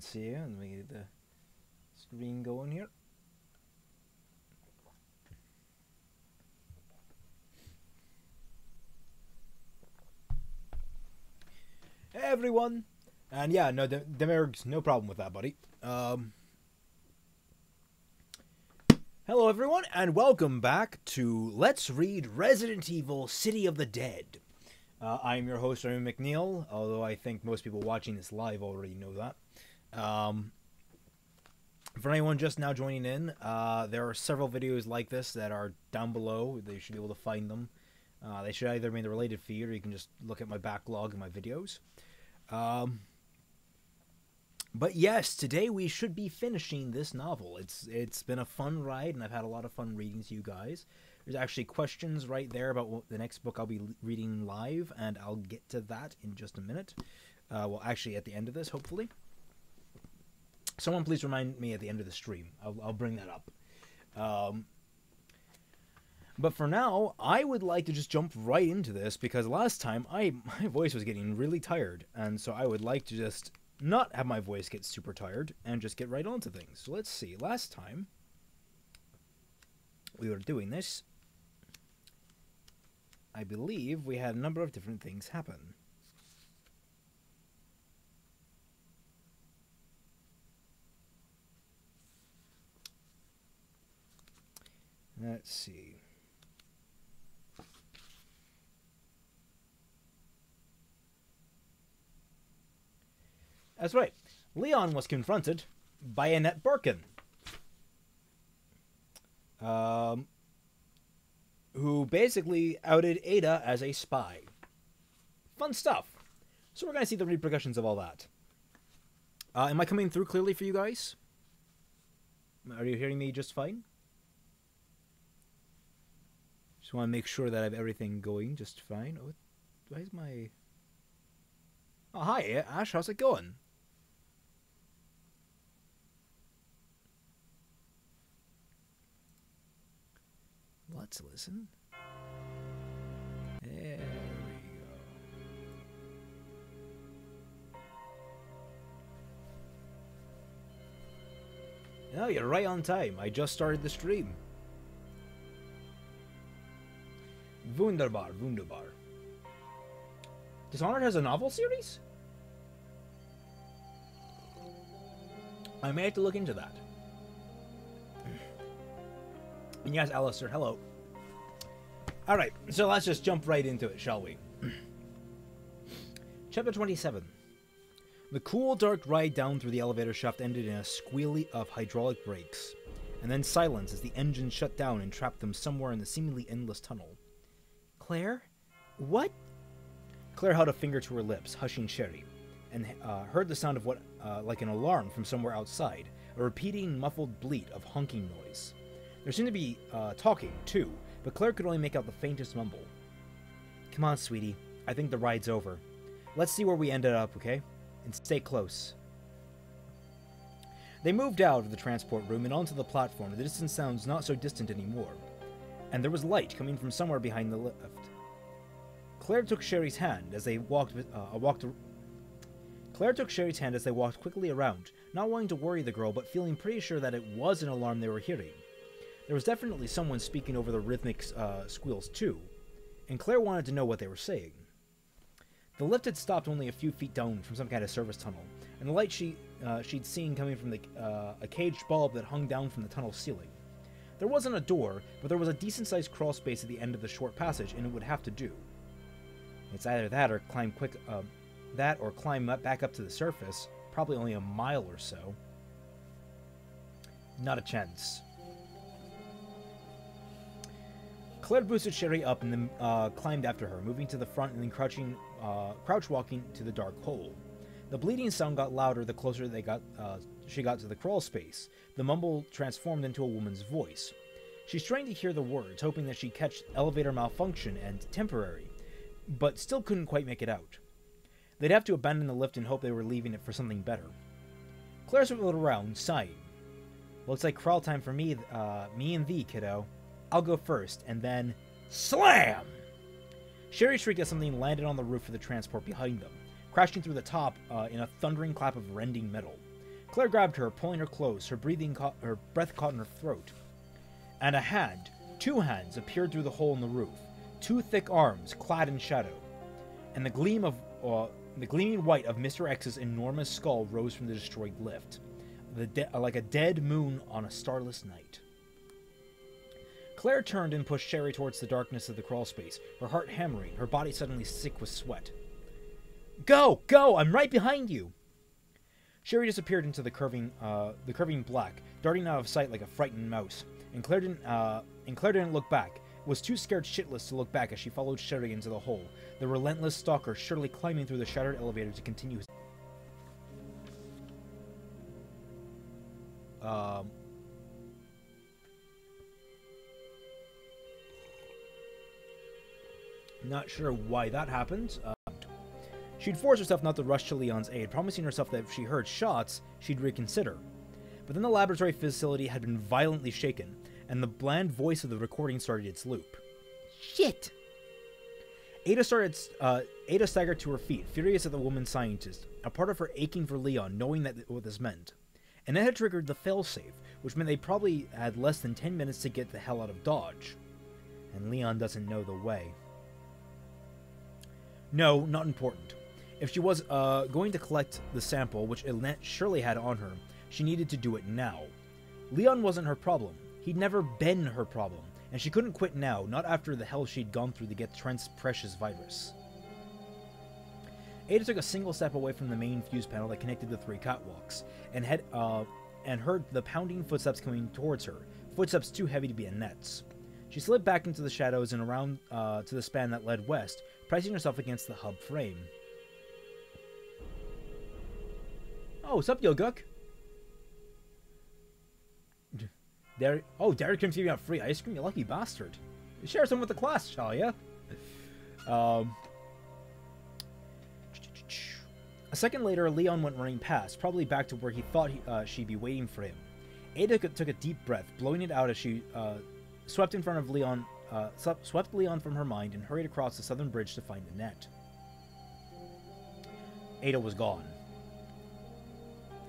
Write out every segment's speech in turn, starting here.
can't see you. Let me get the screen going here. Hey everyone! And yeah, no, Demerg's no problem with that, buddy. Hello everyone, and welcome back to Let's Read Resident Evil City of the Dead. I'm your host, Remy McNeil, although I think most people watching this live already know that. For anyone just now joining in, there are several videos like this that are down below. They should be able to find them. They should either be in the related feed, or you can just look at my backlog and my videos. But yes, today we should be finishing this novel. It's been a fun ride, and I've had a lot of fun reading to you guys. There's actually questions right there about what the next book I'll be reading live, and I'll get to that in just a minute. Well, actually, at the end of this, hopefully. Someone please remind me at the end of the stream. I'll bring that up. But for now, I would like to just jump right into this, because last time my voice was getting really tired, and so I would like to just not have my voice get super tired and just get right on to things. So let's see. Last time we were doing this, I believe we had a number of different things happen. Let's see. That's right. Leon was confronted by Annette Birkin, who basically outed Ada as a spy. Fun stuff. So we're going to see the repercussions of all that. Am I coming through clearly for you guys? Are you hearing me just fine? Just want to make sure that I have everything going just fine. Oh, why is my... Oh, hi, Ash. How's it going? Let's listen. There we go. No, you're right on time. I just started the stream. Wunderbar, wunderbar. Dishonored has a novel series? I may have to look into that. And yes, Alistair, hello. Alright, so let's just jump right into it, shall we? Chapter 27. The cool, dark ride down through the elevator shaft ended in a squealy of hydraulic brakes, and then silence as the engine shut down and trapped them somewhere in the seemingly endless tunnel. Claire? What? Claire held a finger to her lips, hushing Sherry, and heard the sound of what, like an alarm from somewhere outside, a repeating, muffled bleat of honking noise. There seemed to be talking, too, but Claire could only make out the faintest mumble. Come on, sweetie. I think the ride's over. Let's see where we ended up, okay? And stay close. They moved out of the transport room and onto the platform. The distance sounds not so distant anymore. And there was light coming from somewhere behind the lift. Claire took Sherry's hand as they Claire took Sherry's hand as they walked quickly around, not wanting to worry the girl, but feeling pretty sure that it was an alarm they were hearing. There was definitely someone speaking over the rhythmic squeals too, and Claire wanted to know what they were saying. The lift had stopped only a few feet down from some kind of service tunnel, and the light she'd seen coming from a caged bulb that hung down from the tunnel ceiling. There wasn't a door, but there was a decent-sized crawl space at the end of the short passage, and it would have to do. It's either that or climb back up to the surface, probably only a mile or so. Not a chance. Claire boosted Sherry up and then climbed after her, moving to the front and then crouch-walking to the dark hole. The bleeding sound got louder the closer she got to the crawl space. The mumble transformed into a woman's voice. She strained to hear the words, hoping that she'd catch elevator malfunction and temporary, but still couldn't quite make it out. They'd have to abandon the lift and hope they were leaving it for something better. Claire circled around, sighing. Looks like crawl time for me and thee, kiddo. I'll go first, and then... SLAM! Sherry shrieked as something landed on the roof of the transport behind them, crashing through the top in a thundering clap of rending metal. Claire grabbed her, pulling her close, her breath caught in her throat. And a hand, 2 hands, appeared through the hole in the roof, 2 thick arms clad in shadow, and the gleaming white of Mr. X's enormous skull rose from the destroyed lift, like a dead moon on a starless night. Claire turned and pushed Sherry towards the darkness of the crawlspace, her heart hammering, her body suddenly sick with sweat. Go! Go! I'm right behind you! Sherry disappeared into the curving black, darting out of sight like a frightened mouse, and Claire didn't look back, was too scared shitless to look back as she followed Sherry into the hole, the relentless stalker surely climbing through the shattered elevator to continue his... Not sure why that happened. She'd forced herself not to rush to Leon's aid, promising herself that if she heard shots, she'd reconsider. But then the laboratory facility had been violently shaken, and the bland voice of the recording started its loop. Shit! Ada staggered to her feet, furious at the woman scientist, a part of her aching for Leon, knowing what this meant. And it had triggered the failsafe, which meant they probably had less than 10 minutes to get the hell out of Dodge. And Leon doesn't know the way. No, not important. If she was going to collect the sample, which Annette surely had on her, she needed to do it now. Leon wasn't her problem. He'd never been her problem, and she couldn't quit now, not after the hell she'd gone through to get Trent's precious virus. Ada took a single step away from the main fuse panel that connected the 3 catwalks, and heard the pounding footsteps coming towards her, footsteps too heavy to be Annette's. She slid back into the shadows and around to the span that led west, pressing herself against the hub frame. Oh, sup, Yoguk? Derek can give you out free ice cream, you lucky bastard. Share some with the class, shall ya? A second later, Leon went running past, probably back to where he thought she'd be waiting for him. Ada took a deep breath, blowing it out as she swept Leon from her mind and hurried across the southern bridge to find Annette. Ada was gone.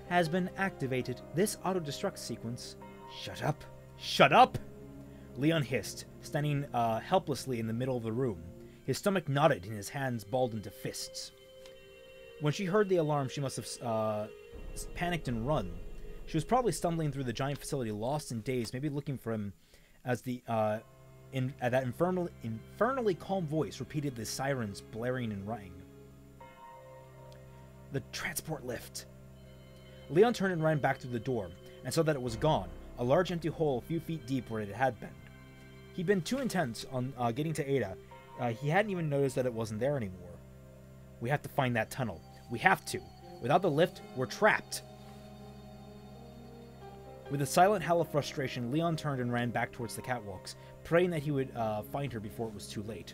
Has been activated. This auto-destruct sequence... Shut up! Shut up! Leon hissed, standing helplessly in the middle of the room. His stomach knotted and his hands balled into fists. When she heard the alarm, she must have panicked and run. She was probably stumbling through the giant facility, lost in daze, maybe looking for him as that infernally calm voice repeated the sirens blaring and rang. The transport lift. Leon turned and ran back through the door, and saw that it was gone, a large empty hole a few feet deep where it had been. He'd been too intense on getting to Ada. He hadn't even noticed that it wasn't there anymore. We have to find that tunnel. We have to. Without the lift, we're trapped. With a silent howl of frustration, Leon turned and ran back towards the catwalks, praying that he would find her before it was too late.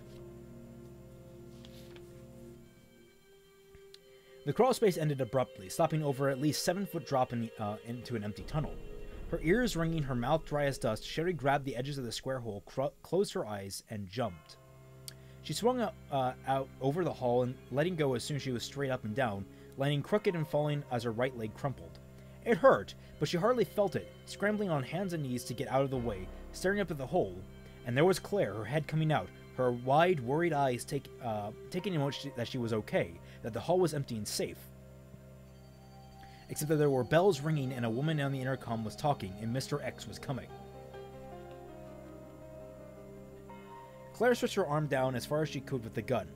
The crawlspace ended abruptly, stopping over at least 7-foot drop into an empty tunnel. Her ears ringing, her mouth dry as dust, Sherry grabbed the edges of the square hole, closed her eyes, and jumped. She swung out over the hall and letting go as soon as she was straight up and down, landing crooked and falling as her right leg crumpled. It hurt, but she hardly felt it, scrambling on hands and knees to get out of the way, staring up at the hole. And there was Claire, her head coming out, her wide, worried eyes taking in that she was okay, that the hall was empty and safe. Except that there were bells ringing and a woman on the intercom was talking, and Mr. X was coming. Claire stretched her arm down as far as she could with the gun.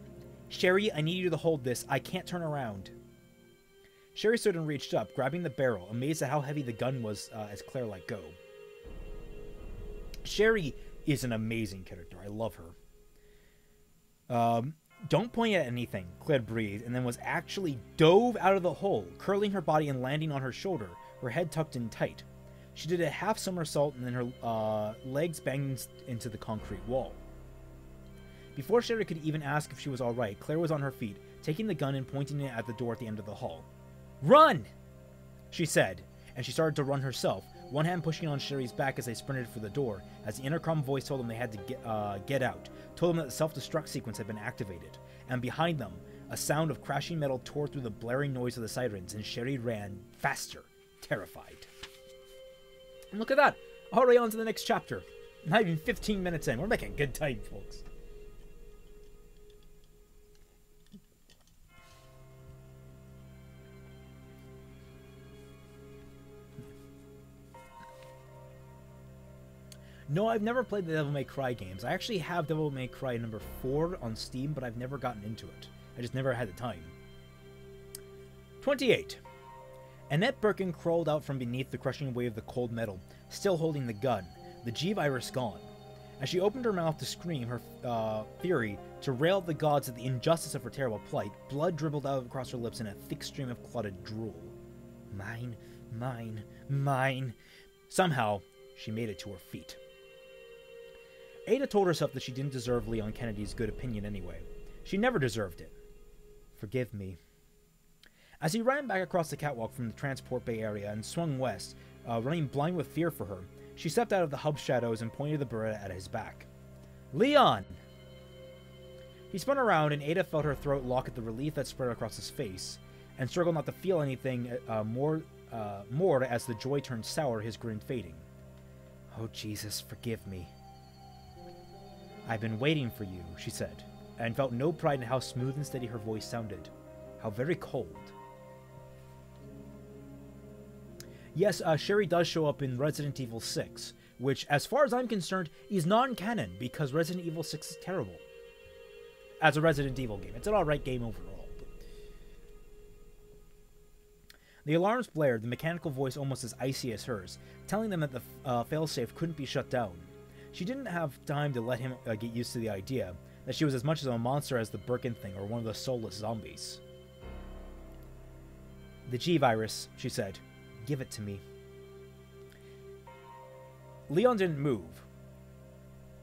Sherry, I need you to hold this. I can't turn around. Sherry stood and reached up, grabbing the barrel, amazed at how heavy the gun was as Claire let go. Sherry is an amazing character. I love her. Don't point at anything, Claire breathed, and then was actually dove out of the hole, curling her body and landing on her shoulder, her head tucked in tight. She did a half somersault and then her legs banged into the concrete wall. Before Sherry could even ask if she was alright, Claire was on her feet, taking the gun and pointing it at the door at the end of the hall. Run! She said, and she started to run herself, one hand pushing on Sherry's back as they sprinted for the door, as the intercom voice told them they had to get out, told them that the self-destruct sequence had been activated, and behind them, a sound of crashing metal tore through the blaring noise of the sirens, and Sherry ran faster, terrified. And look at that! Already on to the next chapter. Not even 15 minutes in. We're making good time, folks. No, I've never played the Devil May Cry games. I actually have Devil May Cry number 4 on Steam, but I've never gotten into it. I just never had the time. 28. Annette Birkin crawled out from beneath the crushing weight of the cold metal, still holding the gun, the G-Virus gone. As she opened her mouth to scream her fury, to rail at the gods at the injustice of her terrible plight, blood dribbled out across her lips in a thick stream of clotted drool. Mine, mine, mine. Somehow, she made it to her feet. Ada told herself that she didn't deserve Leon Kennedy's good opinion anyway. She never deserved it. Forgive me. As he ran back across the catwalk from the transport bay area and swung west, running blind with fear for her, she stepped out of the hub shadows and pointed the Beretta at his back. Leon! He spun around and Ada felt her throat lock at the relief that spread across his face, and struggled not to feel anything more as the joy turned sour, his grin fading. Oh, Jesus, forgive me. I've been waiting for you, she said, and felt no pride in how smooth and steady her voice sounded. How very cold. Yes, Sherry does show up in Resident Evil 6, which, as far as I'm concerned, is non-canon, because Resident Evil 6 is terrible. As a Resident Evil game. It's an alright game overall. The alarms blared, the mechanical voice almost as icy as hers, telling them that the failsafe couldn't be shut down. She didn't have time to let him get used to the idea that she was as much as a monster as the Birkin thing or one of the soulless zombies. The G-Virus, she said. Give it to me. Leon didn't move.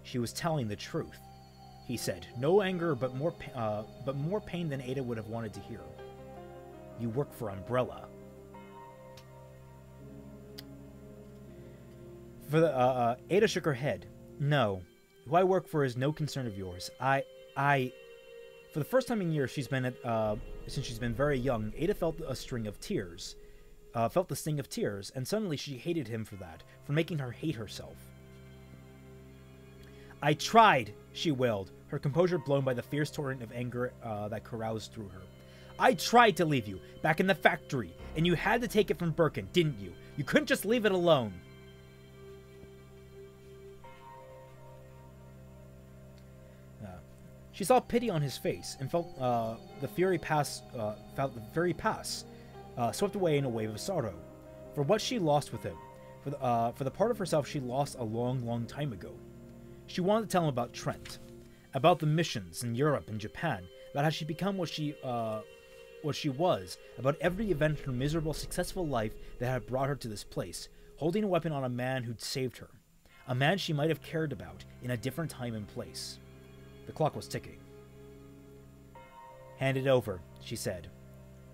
She was telling the truth, he said. No anger, but more pain than Ada would have wanted to hear. You work for Umbrella. Ada shook her head. No. Who I work for is no concern of yours. For the first time in years since she's been very young, Ada felt a string of tears. Felt the sting of tears, and suddenly she hated him for that, for making her hate herself. I tried, she wailed, her composure blown by the fierce torrent of anger that caroused through her. I tried to leave you, back in the factory, and you had to take it from Birkin, didn't you? You couldn't just leave it alone. She saw pity on his face, and felt the fury pass, swept away in a wave of sorrow, for what she lost with him, for the part of herself she lost a long, long time ago. She wanted to tell him about Trent, about the missions in Europe and Japan, about how she become what she was, about every event in her miserable, successful life that had brought her to this place, holding a weapon on a man who'd saved her, a man she might have cared about in a different time and place. The clock was ticking. Hand it over, she said.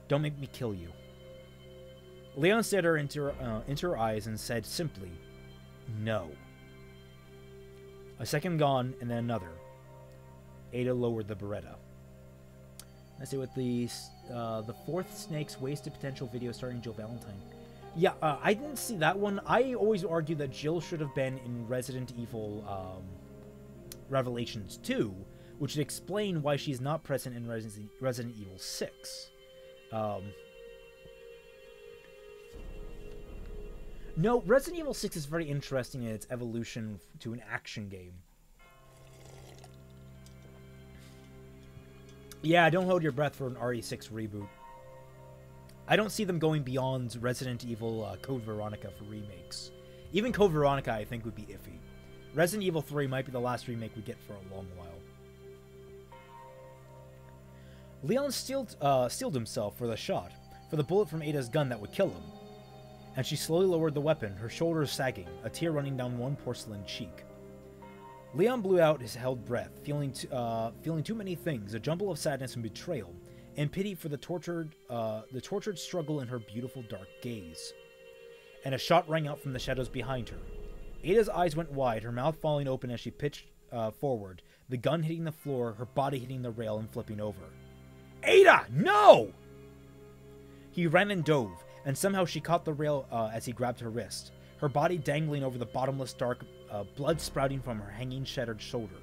Don't make me kill you. Leon stared her into her eyes and said simply, no. A second gone, and then another. Ada lowered the Beretta. Let's see what the fourth Snake's wasted potential video starring Jill Valentine. Yeah, I didn't see that one. I always argue that Jill should have been in Resident Evil Revelations 2, which would explain why she's not present in Resident Evil 6. No, Resident Evil 6 is very interesting in its evolution to an action game. Yeah, don't hold your breath for an RE6 reboot. I don't see them going beyond Resident Evil Code Veronica for remakes. Even Code Veronica, I think, would be iffy. Resident Evil 3 might be the last remake we get for a long while. Leon steeled himself for the shot, for the bullet from Ada's gun that would kill him. And she slowly lowered the weapon, her shoulders sagging, a tear running down one porcelain cheek. Leon blew out his held breath, feeling too many things, a jumble of sadness and betrayal, and pity for the tortured struggle in her beautiful dark gaze. And a shot rang out from the shadows behind her. Ada's eyes went wide, her mouth falling open as she pitched forward, the gun hitting the floor, her body hitting the rail and flipping over. Ada, no! He ran and dove, and somehow she caught the rail as he grabbed her wrist, her body dangling over the bottomless dark, blood sprouting from her hanging, shattered shoulder.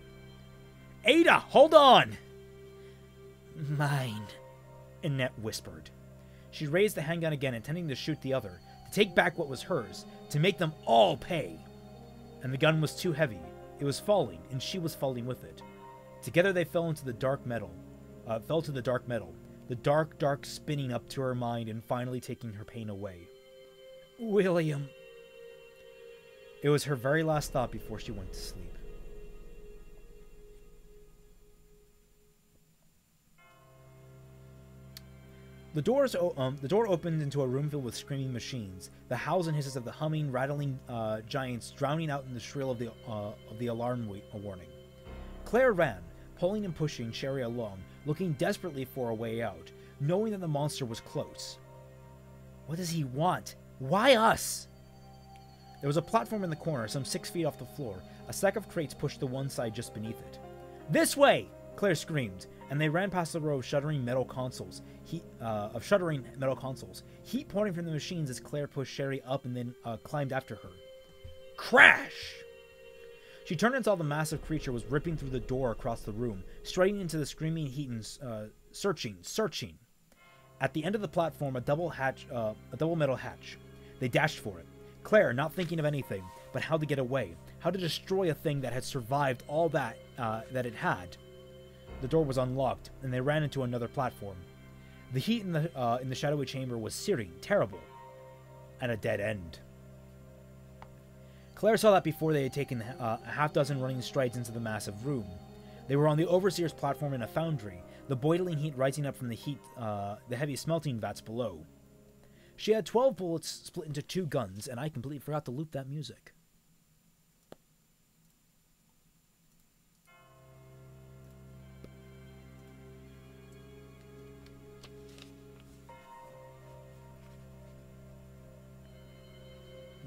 "Ada, hold on!" "Mine," Annette whispered. She raised the handgun again, intending to shoot the other, to take back what was hers, to make them all pay. And the gun was too heavy. It was falling, and she was falling with it. Together they fell into the dark metal. The dark spinning up to her mind and finally taking her pain away. "William." It was her very last thought before she went to sleep. The door opened into a room filled with screaming machines, the howls and hisses of the humming, rattling giants drowning out in the shrill of the alarm warning. Claire ran, pulling and pushing Sherry along, looking desperately for a way out, knowing that the monster was close. What does he want? Why us? There was a platform in the corner, some 6 feet off the floor. A stack of crates pushed to one side just beneath it. "This way!" Claire screamed, and they ran past the row of shuddering metal consoles. Heat pouring from the machines as Claire pushed Sherry up and then climbed after her. Crash! She turned and saw the massive creature was ripping through the door across the room, straight into the screaming heat and searching. At the end of the platform, a double metal hatch. They dashed for it. Claire, not thinking of anything but how to get away, how to destroy a thing that had survived all that it had. The door was unlocked, and they ran into another platform. The heat in the shadowy chamber was searing, terrible, and a dead end. Claire saw that before they had taken a half-dozen running strides into the massive room. They were on the overseer's platform in a foundry, the boiling heat rising up from the heavy smelting vats below. She had 12 bullets split into 2 guns, and I completely forgot to loop that music.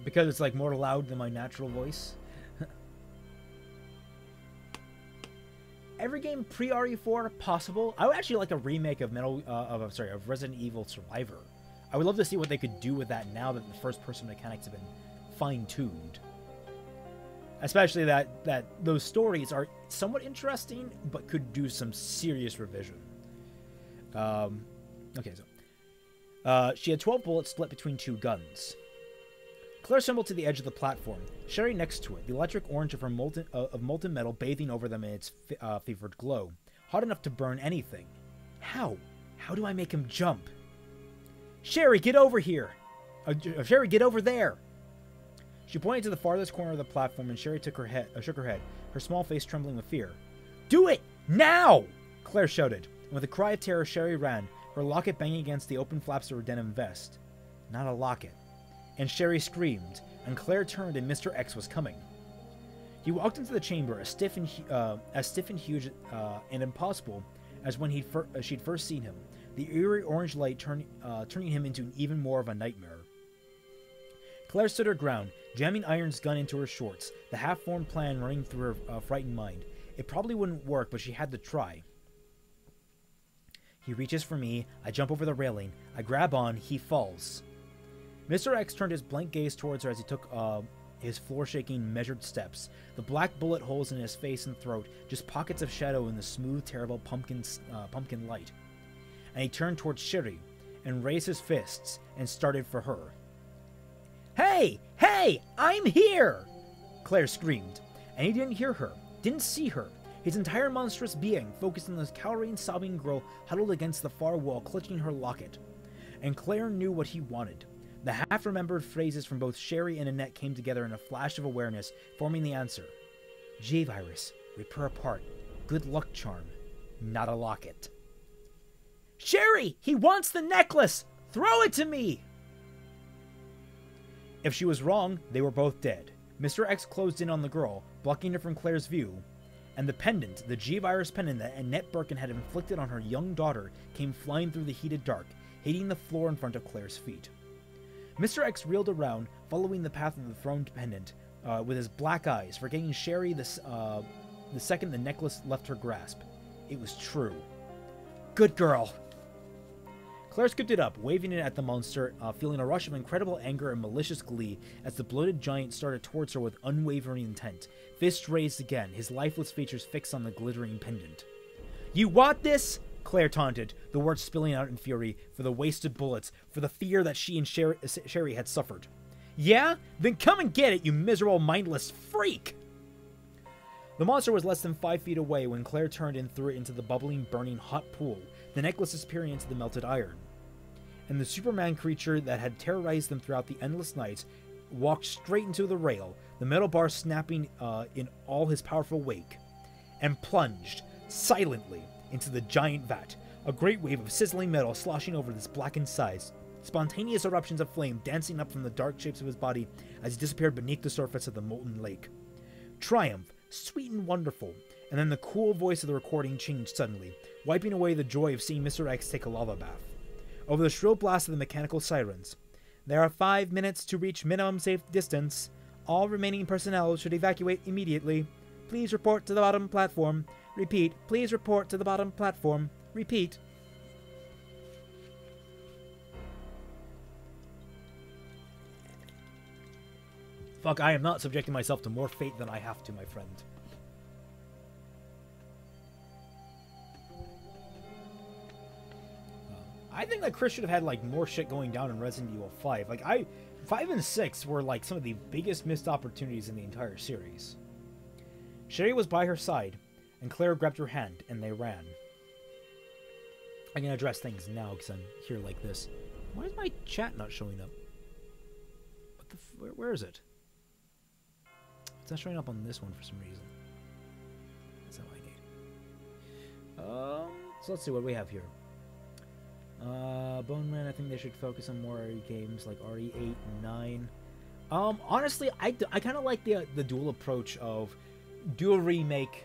Because it's like more loud than my natural voice. Every game pre-RE4 possible. I would actually like a remake of of Resident Evil Survivor. I would love to see what they could do with that now that the first-person mechanics have been fine-tuned. Especially that those stories are somewhat interesting, but could do some serious revision. Okay, so she had 12 bullets split between 2 guns. Claire stumbled to the edge of the platform, Sherry next to it, the electric orange of molten metal bathing over them in its fevered glow, hot enough to burn anything. How? How do I make him jump? Sherry, get over here! Sherry, get over there! She pointed to the farthest corner of the platform, and Sherry shook her head, her small face trembling with fear. Do it! Now! Claire shouted, and with a cry of terror, Sherry ran, her locket banging against the open flaps of her denim vest. Not a locket. And Sherry screamed, and Claire turned, and Mr. X was coming. He walked into the chamber, as stiff and huge and impossible as when she'd first seen him, the eerie orange light turning him into even more of a nightmare. Claire stood her ground, jamming Iron's gun into her shorts, the half-formed plan running through her frightened mind. It probably wouldn't work, but she had to try. He reaches for me, I jump over the railing, I grab on, he falls. Mr. X turned his blank gaze towards her as he took his floor-shaking, measured steps, the black bullet holes in his face and throat, just pockets of shadow in the smooth, terrible pumpkin light. And he turned towards Sherry, and raised his fists, and started for her. Hey! Hey! I'm here! Claire screamed, and he didn't hear her, didn't see her. His entire monstrous being focused on this cowering, sobbing girl huddled against the far wall, clutching her locket. And Claire knew what he wanted. The half-remembered phrases from both Sherry and Annette came together in a flash of awareness, forming the answer. J-Virus, rip her apart. Good luck charm, not a locket. Sherry! He wants the necklace! Throw it to me! If she was wrong, they were both dead. Mr. X closed in on the girl, blocking her from Claire's view, and the pendant, the G-Virus pendant that Annette Birkin had inflicted on her young daughter, came flying through the heated dark, hitting the floor in front of Claire's feet. Mr. X reeled around, following the path of the throned pendant, with his black eyes, forgetting Sherry the second the necklace left her grasp. It was true. Good girl! Claire scooped it up, waving it at the monster, feeling a rush of incredible anger and malicious glee as the bloated giant started towards her with unwavering intent. Fists raised again, his lifeless features fixed on the glittering pendant. "You want this?" Claire taunted, the words spilling out in fury, for the wasted bullets, for the fear that she and Sherry had suffered. "Yeah? Then come and get it, you miserable, mindless freak!" The monster was less than 5 feet away when Claire turned and threw it into the bubbling, burning hot pool, the necklace disappearing into the melted iron. And the Superman creature that had terrorized them throughout the endless nights walked straight into the rail, the metal bar snapping in all his powerful wake, and plunged, silently, into the giant vat, a great wave of sizzling metal sloshing over this blackened sides, spontaneous eruptions of flame dancing up from the dark shapes of his body as he disappeared beneath the surface of the molten lake. Triumph, sweet and wonderful, and then the cool voice of the recording changed suddenly, wiping away the joy of seeing Mr. X take a lava bath. Over the shrill blast of the mechanical sirens. "There are 5 minutes to reach minimum safe distance. All remaining personnel should evacuate immediately. Please report to the bottom platform. Repeat, please report to the bottom platform. Repeat." Fuck, I am not subjecting myself to more fate than I have to, my friend. I think that Chris should have had, like, more shit going down in Resident Evil 5. Like, 5 and 6 were, like, some of the biggest missed opportunities in the entire series. Sherry was by her side, and Claire grabbed her hand, and they ran. I'm gonna address things now, because I'm here like this. Why is my chat not showing up? What the where is it? It's not showing up on this one for some reason. That's not like it. So let's see what we have here. Bone Man, I think they should focus on more RE games like RE8 and 9. Honestly, I kind of like the dual approach of do a remake,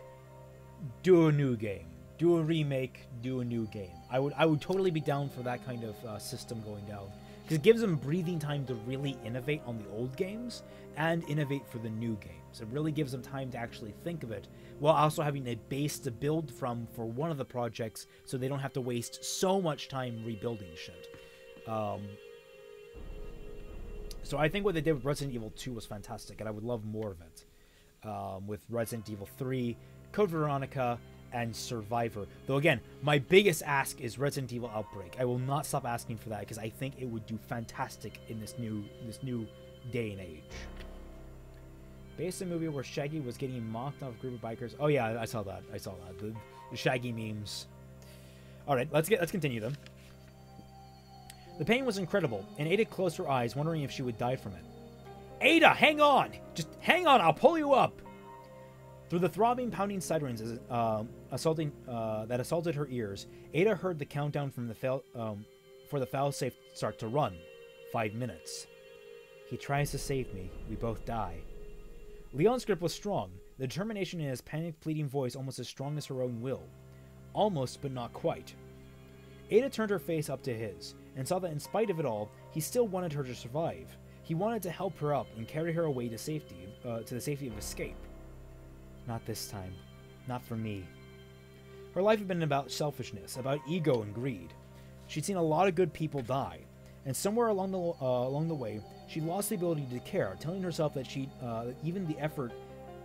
do a new game. Do a remake, do a new game. I would totally be down for that kind of system going down. Because it gives them breathing time to really innovate on the old games and innovate for the new games. It really gives them time to actually think of it, while also having a base to build from for one of the projects, so they don't have to waste so much time rebuilding shit. So I think what they did with Resident Evil 2 was fantastic, and I would love more of it. With Resident Evil 3, Code Veronica, and Survivor. Though again, my biggest ask is Resident Evil Outbreak. I will not stop asking for that because I think it would do fantastic in this new day and age. Based on a movie where Shaggy was getting mocked off a group of bikers. Oh yeah, I saw that. The Shaggy memes. All right, let's continue them. The pain was incredible, and Ada closed her eyes, wondering if she would die from it. Ada, hang on! Just hang on, I'll pull you up! Through the throbbing, pounding sirens that assaulted her ears, Ada heard the countdown from for the fail-safe start to run. 5 minutes. He tries to save me. We both die. Leon's grip was strong, the determination in his panicked, pleading voice almost as strong as her own will. Almost, but not quite. Ada turned her face up to his, and saw that in spite of it all, he still wanted her to survive. He wanted to help her up and carry her away to safety, to the safety of escape. Not this time. Not for me. Her life had been about selfishness, about ego and greed. She'd seen a lot of good people die, and somewhere along the way, she lost the ability to care, telling herself that even the effort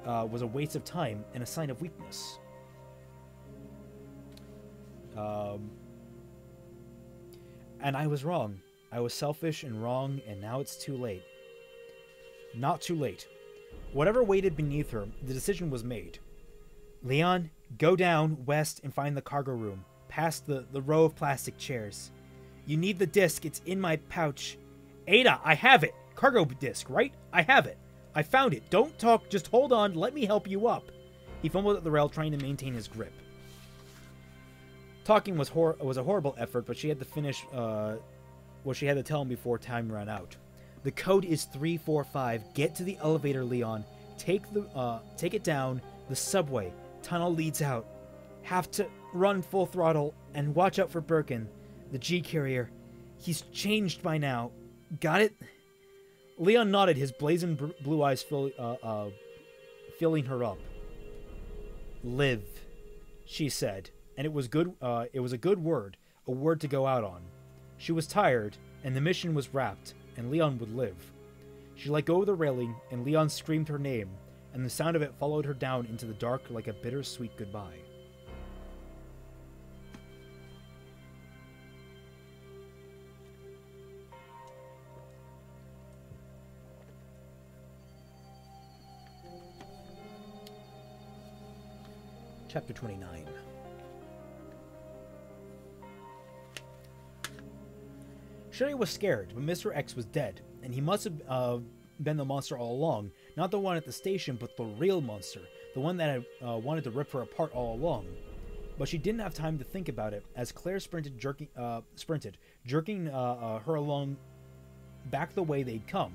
was a waste of time and a sign of weakness. And I was wrong. I was selfish and wrong, and now it's too late. Not too late. Whatever waited beneath her, the decision was made. Leon, go down west and find the cargo room, past the row of plastic chairs. You need the disc, it's in my pouch. Ada, I have it! Cargo disc, right? I have it. I found it. Don't talk, just hold on, let me help you up. He fumbled at the rail, trying to maintain his grip. Talking was a horrible effort, but she had to finish what she had to tell him before time ran out. The code is 345. Get to the elevator, Leon. Take it down. The subway. Tunnel leads out. Have to run full throttle and watch out for Birkin, the G-carrier. He's changed by now. Got it? Leon nodded, his blazing blue eyes filling her up. Live, she said, and it was good. It was a good word, a word to go out on. She was tired, and the mission was wrapped, and Leon would live. She let go of the railing, and Leon screamed her name, and the sound of it followed her down into the dark like a bittersweet goodbye. Chapter 29. Sherry was scared, but Mr. X was dead, and he must have been the monster all along. Not the one at the station, but the real monster. The one that had wanted to rip her apart all along. But she didn't have time to think about it, as Claire sprinted, jerking her along back the way they'd come.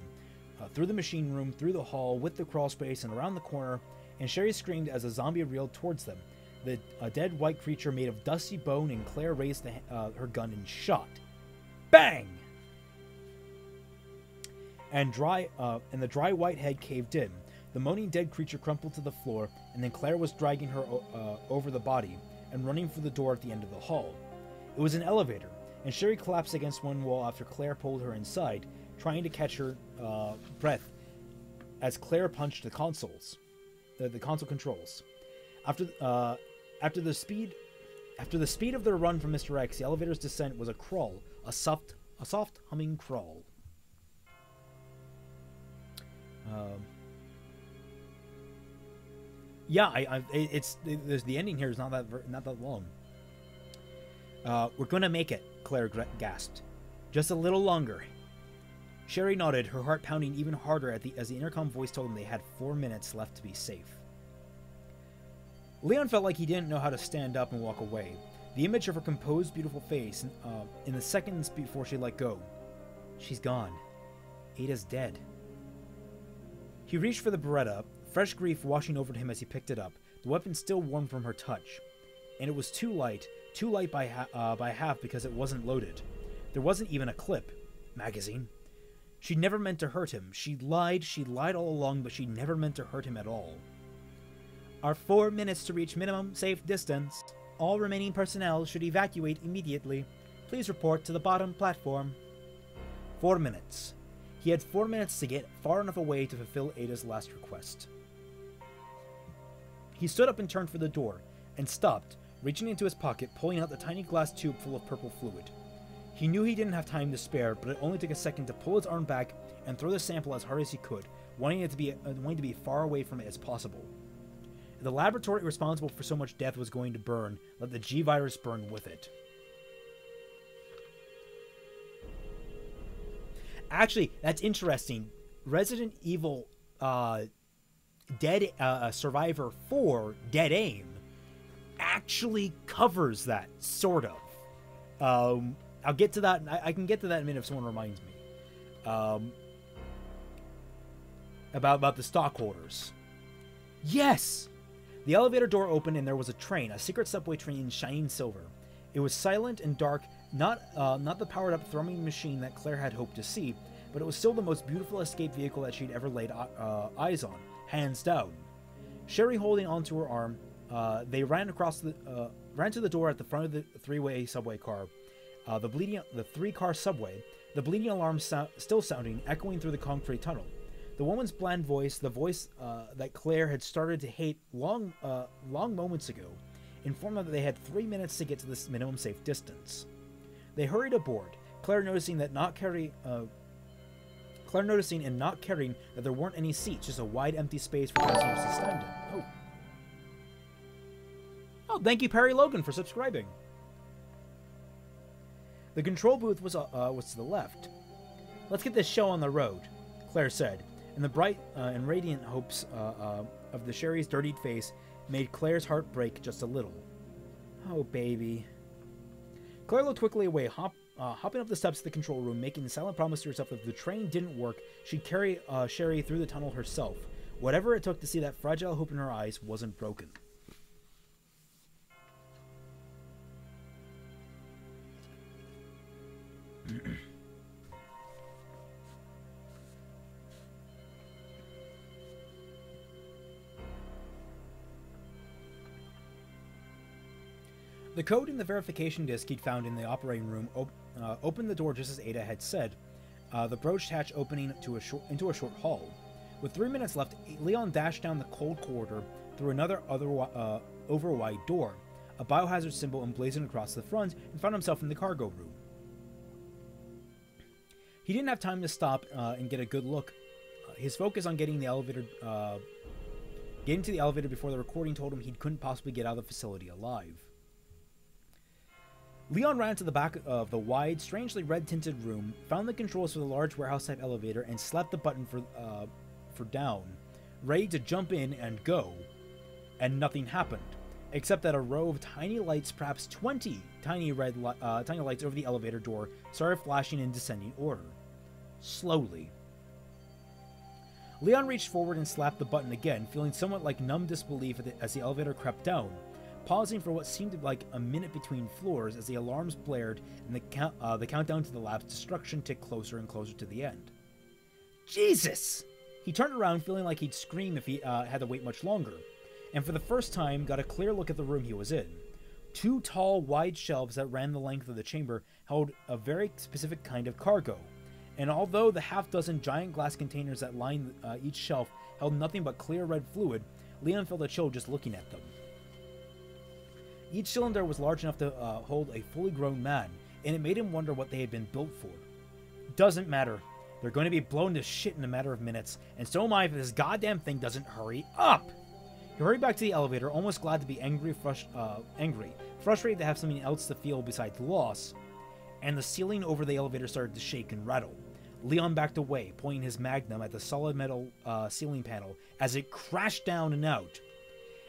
Through the machine room, through the hall, with the crawl space, and around the corner, and Sherry screamed as a zombie reeled towards them. A dead white creature made of dusty bone, and Claire raised her gun and shot. Bang! And the dry white head caved in. The moaning dead creature crumpled to the floor, and then Claire was dragging her over the body and running for the door at the end of the hall. It was an elevator, and Sherry collapsed against one wall after Claire pulled her inside, trying to catch her breath as Claire punched the console controls. After the speed of their run from Mr. X, the elevator's descent was a crawl, a soft humming crawl. There's the ending here is not that long. We're gonna make it, Claire gasped. Just a little longer. Sherry nodded, her heart pounding even harder as the intercom voice told them they had 4 minutes left to be safe. Leon felt like he didn't know how to stand up and walk away. The image of her composed, beautiful face in the seconds before she let go. She's gone. Ada's dead. He reached for the Beretta, fresh grief washing over him as he picked it up, the weapon still warm from her touch. And it was too light by half because it wasn't loaded. There wasn't even a clip. Magazine. She'd never meant to hurt him. She'd lied all along, but she never meant to hurt him at all. Our 4 minutes to reach minimum safe distance. All remaining personnel should evacuate immediately. Please report to the bottom platform. 4 minutes. He had 4 minutes to get far enough away to fulfill Ada's last request. He stood up and turned for the door, and stopped, reaching into his pocket, pulling out the tiny glass tube full of purple fluid. He knew he didn't have time to spare, but it only took a second to pull his arm back and throw the sample as hard as he could, wanting to be far away from it as possible. The laboratory responsible for so much death was going to burn. Let the G-Virus burn with it. Actually, that's interesting. Resident Evil Survivor 4, Dead Aim, actually covers that, sort of. I'll get to that. I can get to that in a minute if someone reminds me. About the stockholders. Yes! The elevator door opened and there was a train, a secret subway train in shining silver. It was silent and dark, not the powered-up thrumming machine that Claire had hoped to see, but it was still the most beautiful escape vehicle that she'd ever laid eyes on, hands down. Sherry holding onto her arm, they ran to the door at the front of the three-way subway car. The three-car subway, the bleeding alarm still sounding, echoing through the concrete tunnel. The woman's bland voice, the voice that Claire had started to hate long moments ago, informed them that they had 3 minutes to get to this minimum safe distance. They hurried aboard, Claire noticing and not carrying that there weren't any seats, just a wide empty space for passengers to stand in. Oh, thank you, Perry Logan, for subscribing. The control booth was to the left. Let's get this show on the road, Claire said, and the bright and radiant hopes of the Sherry's dirtied face made Claire's heart break just a little. Oh, baby. Claire looked quickly away, hopping up the steps of the control room, making a silent promise to herself that if the train didn't work, she'd carry Sherry through the tunnel herself. Whatever it took to see that fragile hope in her eyes wasn't broken. The code in the verification disk he'd found in the operating room opened the door just as Ada had said, the broached hatch opening into a short hall. With 3 minutes left, Leon dashed down the cold corridor through another over-wide door, a biohazard symbol emblazoned across the front, and found himself in the cargo room. He didn't have time to stop and get a good look. His focus on getting to the elevator before the recording told him he couldn't possibly get out of the facility alive. Leon ran to the back of the wide, strangely red-tinted room, found the controls for the large warehouse-type elevator, and slapped the button for down, ready to jump in and go. And nothing happened, except that a row of tiny lights, perhaps 20 tiny lights over the elevator door, started flashing in descending order. Slowly. Leon reached forward and slapped the button again, feeling somewhat like numb disbelief as the elevator crept down, pausing for what seemed like a minute between floors as the alarms blared and the countdown to the lab's destruction ticked closer and closer to the end. Jesus! He turned around, feeling like he'd scream if he had to wait much longer, and for the first time got a clear look at the room he was in. 2 tall, wide shelves that ran the length of the chamber held a very specific kind of cargo, and although the half-dozen giant glass containers that lined each shelf held nothing but clear red fluid, Leon felt a chill just looking at them. Each cylinder was large enough to hold a fully grown man, and it made him wonder what they had been built for. Doesn't matter. They're going to be blown to shit in a matter of minutes, and so am I if this goddamn thing doesn't hurry up! He hurried back to the elevator, almost glad to be angry, frustrated to have something else to feel besides loss, and the ceiling over the elevator started to shake and rattle. Leon backed away, pointing his magnum at the solid metal ceiling panel as it crashed down and out,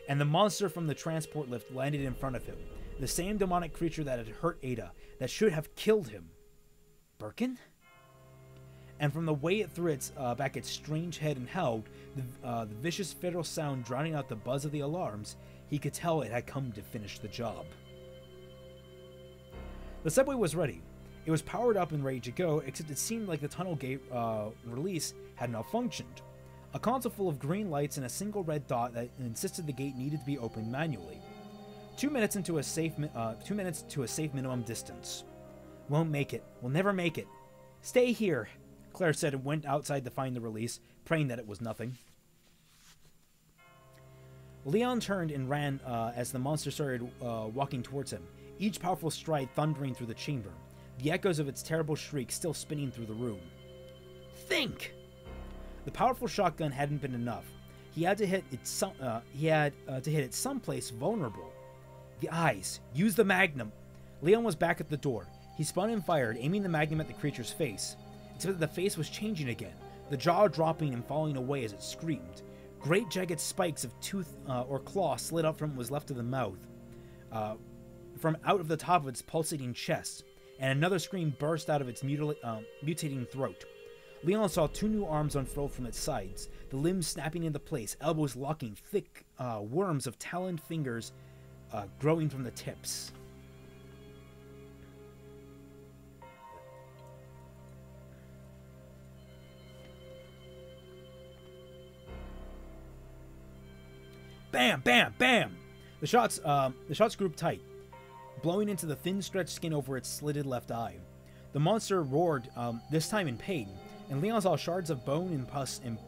and the monster from the transport lift landed in front of him, the same demonic creature that had hurt Ada, that should have killed him. Birkin? And from the way it threw back its strange head and howled, the vicious feral sound drowning out the buzz of the alarms, he could tell it had come to finish the job. The subway was ready. It was powered up and ready to go, except it seemed like the tunnel gate release had malfunctioned. A console full of green lights and a single red dot that insisted the gate needed to be opened manually. 2 minutes to a safe minimum distance. Won't make it. We'll never make it. Stay here, Claire said and went outside to find the release, praying that it was nothing. Leon turned and ran as the monster started walking towards him, each powerful stride thundering through the chamber, the echoes of its terrible shriek still spinning through the room. Think! The powerful shotgun hadn't been enough. He had to hit it someplace vulnerable. The eyes. Use the magnum. Leon was back at the door. He spun and fired, aiming the magnum at the creature's face. Except that the face was changing again, the jaw dropping and falling away as it screamed. Great jagged spikes of tooth or claw slid up from what was left of the mouth, from out of the top of its pulsating chest, and another scream burst out of its mutating throat. Leon saw 2 new arms unfurled from its sides, the limbs snapping into place, elbows locking, thick worms of taloned fingers growing from the tips. Bam! Bam! Bam! The shots grouped tight, blowing into the thin stretched skin over its slitted left eye. The monster roared, this time in pain, and Leon saw shards of bone and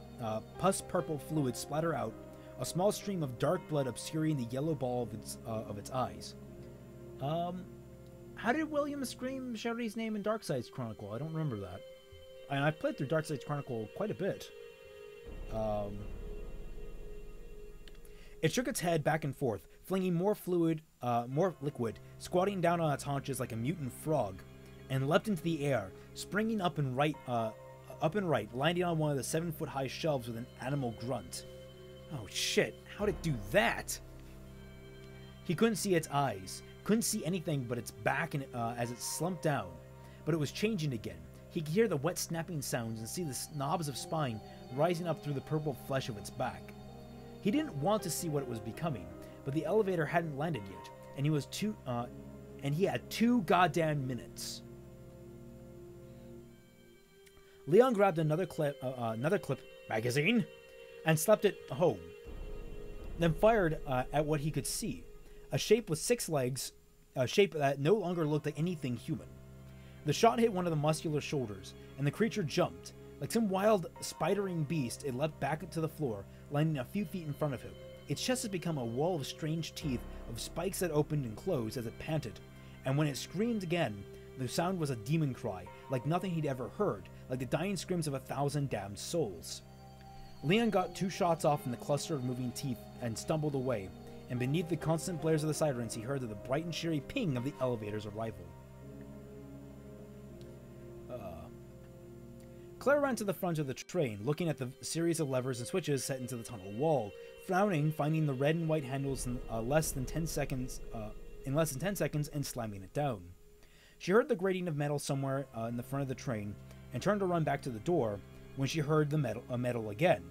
pus-purple fluid splatter out, a small stream of dark blood obscuring the yellow ball of its eyes. How did William scream Sherry's name in Darkseid's Chronicle? I don't remember that. I've played through Darkseid's Chronicle quite a bit. It shook its head back and forth, flinging more liquid, squatting down on its haunches like a mutant frog, and leapt into the air, springing up and right, landing on one of the 7-foot-high shelves with an animal grunt. Oh shit, how'd it do that? He couldn't see its eyes, couldn't see anything but its back as it slumped down, but it was changing again. He could hear the wet snapping sounds and see the knobs of spine rising up through the purple flesh of its back. He didn't want to see what it was becoming, but the elevator hadn't landed yet, and he had 2 goddamn minutes. Leon grabbed another clip magazine and slapped it home, then fired at what he could see, a shape with 6 legs, a shape that no longer looked like anything human. The shot hit one of the muscular shoulders, and the creature jumped. Like some wild, spidering beast, it leapt back to the floor, landing a few feet in front of him. Its chest had become a wall of strange teeth, of spikes that opened and closed as it panted. And when it screamed again, the sound was a demon cry, like nothing he'd ever heard, like the dying screams of 1,000 damned souls. Leon got 2 shots off in the cluster of moving teeth and stumbled away, and beneath the constant blares of the sirens he heard the bright and cheery ping of the elevator's arrival. Claire ran to the front of the train, looking at the series of levers and switches set into the tunnel wall, frowning, finding the red and white handles in less than 10 seconds, and slamming it down. She heard the grating of metal somewhere in the front of the train, and turned to run back to the door when she heard the metal again.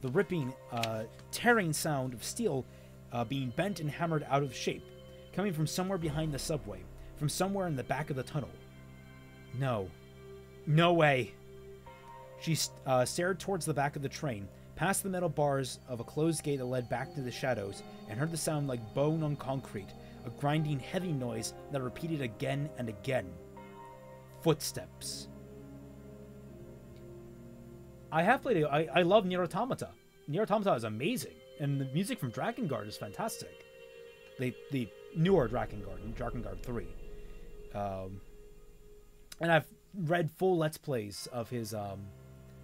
The ripping, tearing sound of steel being bent and hammered out of shape, coming from somewhere behind the subway, from somewhere in the back of the tunnel. No. No way. She stared towards the back of the train, past the metal bars of a closed gate that led back to the shadows, and heard the sound like bone on concrete, a grinding, heavy noise that repeated again and again. Footsteps. I love Nier Automata. Nier Automata is amazing, and the music from Drakengard is fantastic. The newer Drakengard 3. And I've read full Let's Plays of his,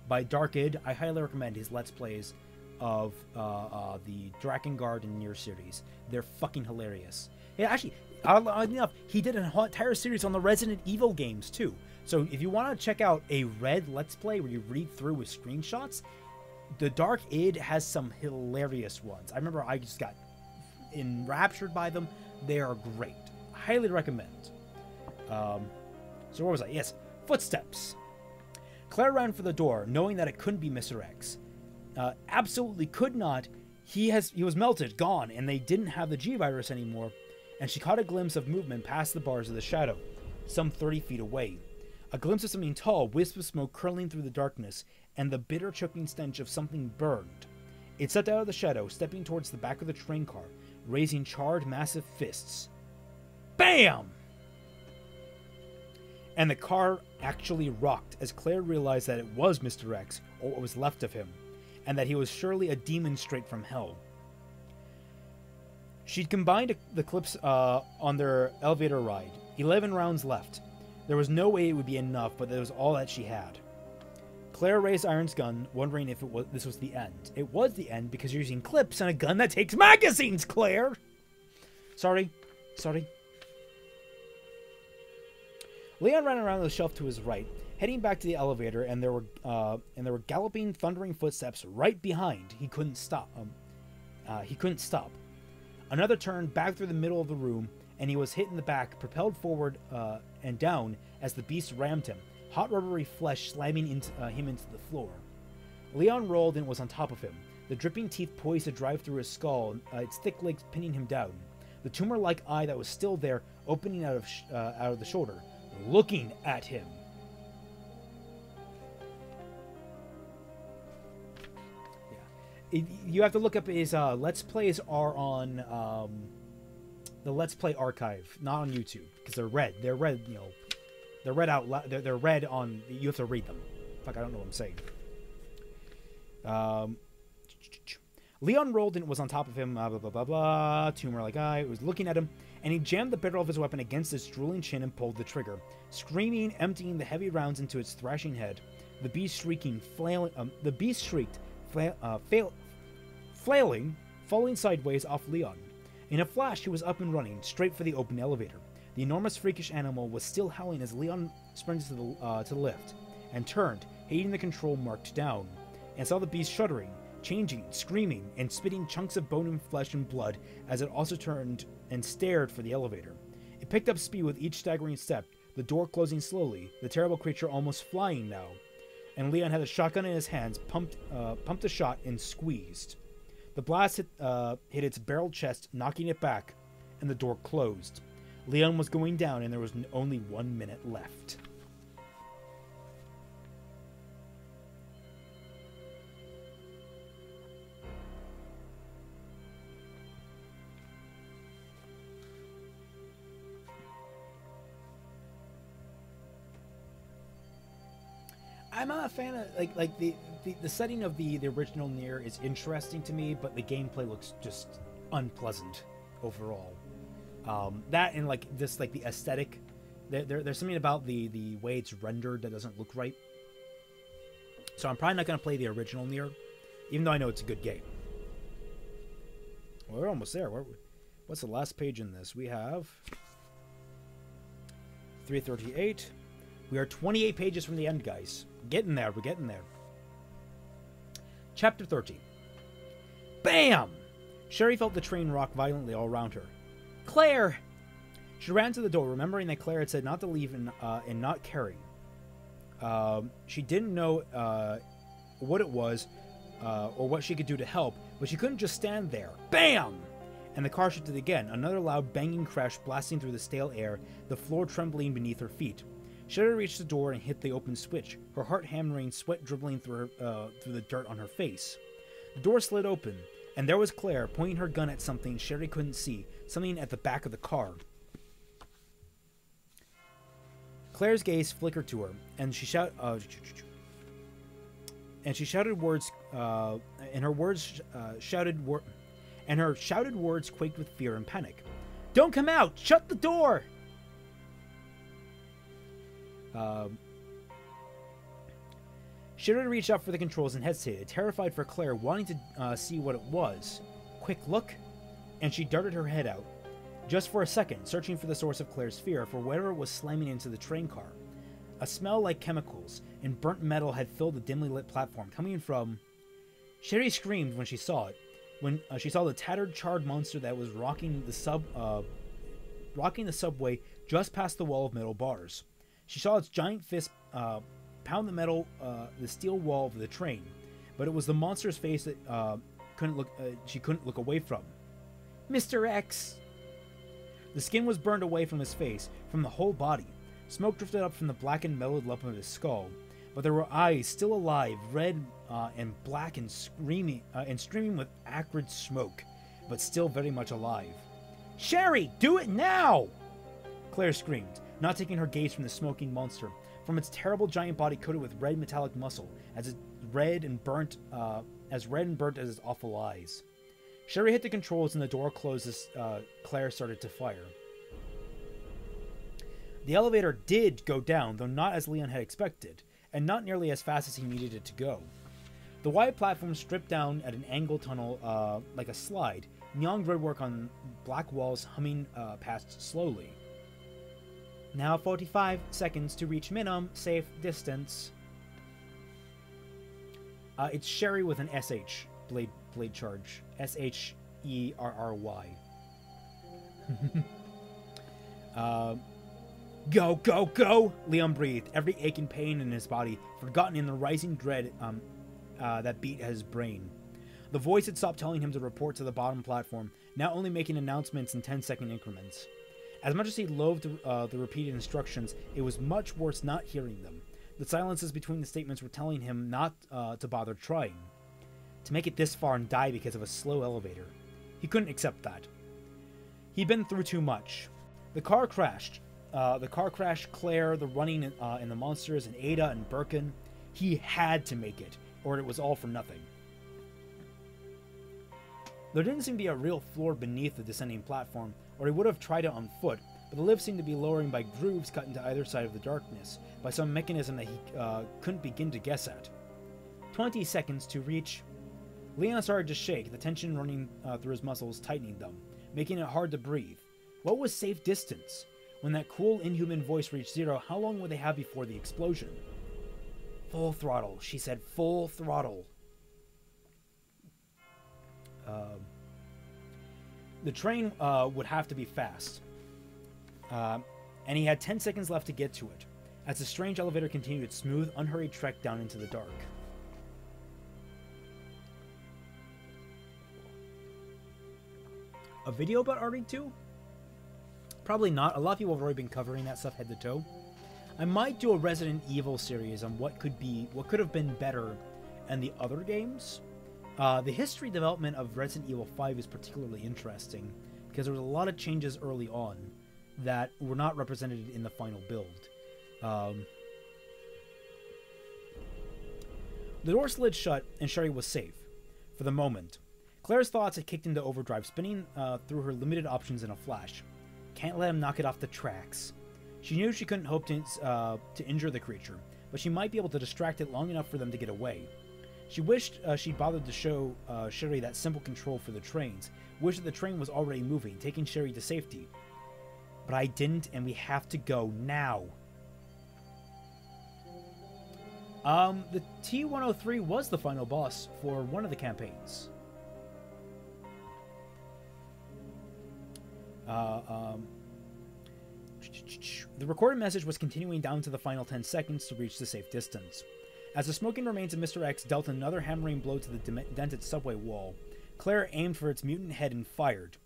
by Dark Id. I highly recommend his Let's Plays of the Drakengard and Nier series. They're fucking hilarious. Yeah, actually, oddly enough, he did an entire series on the Resident Evil games, too. So if you want to check out a Red Let's Play where you read through with screenshots, the Dark Id has some hilarious ones. I remember I just got enraptured by them. They are great. Highly recommend. So where was I? Yes, footsteps. Claire ran for the door, knowing that it couldn't be Mr. X. Absolutely could not. He was melted, gone, and they didn't have the G-Virus anymore. And she caught a glimpse of movement past the bars of the shadow, some 30 feet away. A glimpse of something tall, wisp of smoke curling through the darkness, and the bitter choking stench of something burned. It stepped out of the shadow, stepping towards the back of the train car, raising charred, massive fists. BAM! And the car actually rocked as Claire realized that it was Mr. X, or what was left of him, and that he was surely a demon straight from hell. She'd combined the clips on their elevator ride. 11 rounds left. There was no way it would be enough, but that was all that she had. Claire raised Iron's gun, wondering if this was the end. It was the end because you're using clips and a gun that takes magazines, Claire! Sorry. Leon ran around the shelf to his right, heading back to the elevator, and there were galloping, thundering footsteps right behind. He couldn't stop. Another turn back through the middle of the room, and he was hit in the back, propelled forward and down as the beast rammed him, hot rubbery flesh slamming him into the floor. Leon rolled and was on top of him, the dripping teeth poised to drive through his skull, its thick legs pinning him down. The tumor-like eye that was still there, opening out of the shoulder, looking at him. Yeah. You have to look up his Let's Plays are on the Let's Play archive, not on YouTube, because they're red. They're red, you know. They're read out loud. They're read on. You have to read them. Fuck, I don't know what I'm saying. Leon rolled and was on top of him. Blah, blah, blah, blah. Tumor-like eye. It was looking at him, and he jammed the barrel of his weapon against his drooling chin and pulled the trigger, screaming, emptying the heavy rounds into its thrashing head. The beast shrieking, flailing. The beast shrieked, flailing, falling sideways off Leon. In a flash, he was up and running, straight for the open elevator. The enormous freakish animal was still howling as Leon sprinted to the lift, and turned, hating the control marked down, and saw the beast shuddering, changing, screaming, and spitting chunks of bone and flesh and blood as it also turned and stared for the elevator. It picked up speed with each staggering step, the door closing slowly, the terrible creature almost flying now, and Leon had a shotgun in his hands, pumped a shot, and squeezed. The blast hit its barreled chest, knocking it back, and the door closed. Leon was going down, and there was only 1 minute left. I'm not a fan of the setting of the original Nier is interesting to me, but the gameplay looks just unpleasant overall. That and like this, like the aesthetic, there's something about the way it's rendered that doesn't look right. So I'm probably not going to play the original Nier, even though I know it's a good game. Well, we're almost there. What's the last page in this? We have 338. We are 28 pages from the end, guys. Getting there. We're getting there. Chapter 30. Bam! Sherry felt the train rock violently all around her. Claire! She ran to the door, remembering that Claire had said not to leave and not carry. She didn't know what it was or what she could do to help, but she couldn't just stand there. Bam! And the car shifted again, another loud banging crash blasting through the stale air, the floor trembling beneath her feet. Sherry reached the door and hit the open switch, her heart hammering, sweat dribbling through the dirt on her face. The door slid open, and there was Claire, pointing her gun at something Sherry couldn't see, something at the back of the car. Claire's gaze flickered to her, and she shouted words, and her shouted words quaked with fear and panic. "Don't come out! Shut the door!" Sherry reached out for the controls and hesitated, terrified for Claire, wanting to see what it was. Quick look, and she darted her head out. Just for a second, searching for the source of Claire's fear, for whatever was slamming into the train car. A smell like chemicals and burnt metal had filled the dimly lit platform, coming from... Sherry screamed when she saw it, when she saw the tattered, charred monster that was rocking the subway just past the wall of metal bars. She saw its giant fist pound the steel wall of the train, but it was the monster's face that she couldn't look away from. Mr. X! The skin was burned away from his face, from the whole body. Smoke drifted up from the blackened, mellowed lump of his skull, but there were eyes still alive, red and black and streaming with acrid smoke, but still very much alive. Sherry, do it now! Claire screamed, not taking her gaze from the smoking monster, from its terrible giant body coated with red metallic muscle, as red and burnt as its awful eyes. Sherry hit the controls and the door closed as Claire started to fire. The elevator did go down, though not as Leon had expected, and not nearly as fast as he needed it to go. The wide platform stripped down at an angle tunnel like a slide, neon gridwork on black walls humming past slowly. Now 45 seconds to reach minimum safe distance. It's Sherry with an SH blade charge. SHERRY. Go, go, go! Leon breathed, every ache and pain in his body forgotten in the rising dread that beat his brain. The voice had stopped telling him to report to the bottom platform, now only making announcements in 10-second increments. As much as he loathed the repeated instructions, it was much worse not hearing them. The silences between the statements were telling him not to bother trying. To make it this far and die because of a slow elevator. He couldn't accept that. He'd been through too much. The car crashed. Claire, the running and the monsters, and Ada and Birkin. He had to make it, or it was all for nothing. There didn't seem to be a real floor beneath the descending platform, or he would have tried it on foot, but the lift seemed to be lowering by grooves cut into either side of the darkness, by some mechanism that he couldn't begin to guess at. 20 seconds to reach. Leon started to shake, the tension running through his muscles, tightening them, making it hard to breathe. What was safe distance? When that cool, inhuman voice reached zero, how long would they have before the explosion? Full throttle, she said, full throttle. The train would have to be fast. And he had 10 seconds left to get to it, as the strange elevator continued its smooth, unhurried trek down into the dark. A video about RE2? Probably not. A lot of people have already been covering that stuff head to toe. I might do a Resident Evil series on what could have been better in the other games. The history development of Resident Evil 5 is particularly interesting because there was a lot of changes early on that were not represented in the final build. The door slid shut, and Sherry was safe. For the moment. Claire's thoughts had kicked into overdrive, spinning through her limited options in a flash. Can't let him knock it off the tracks. She knew she couldn't hope to injure the creature, but she might be able to distract it long enough for them to get away. She wished she'd bothered to show Sherry that simple control for the trains, wished that the train was already moving, taking Sherry to safety. But I didn't, and we have to go now. The T-103 was the final boss for one of the campaigns. The recorded message was continuing down to the final 10 seconds to reach the safe distance. As the smoking remains of Mr. X dealt another hammering blow to the dented subway wall, Claire aimed for its mutant head and fired.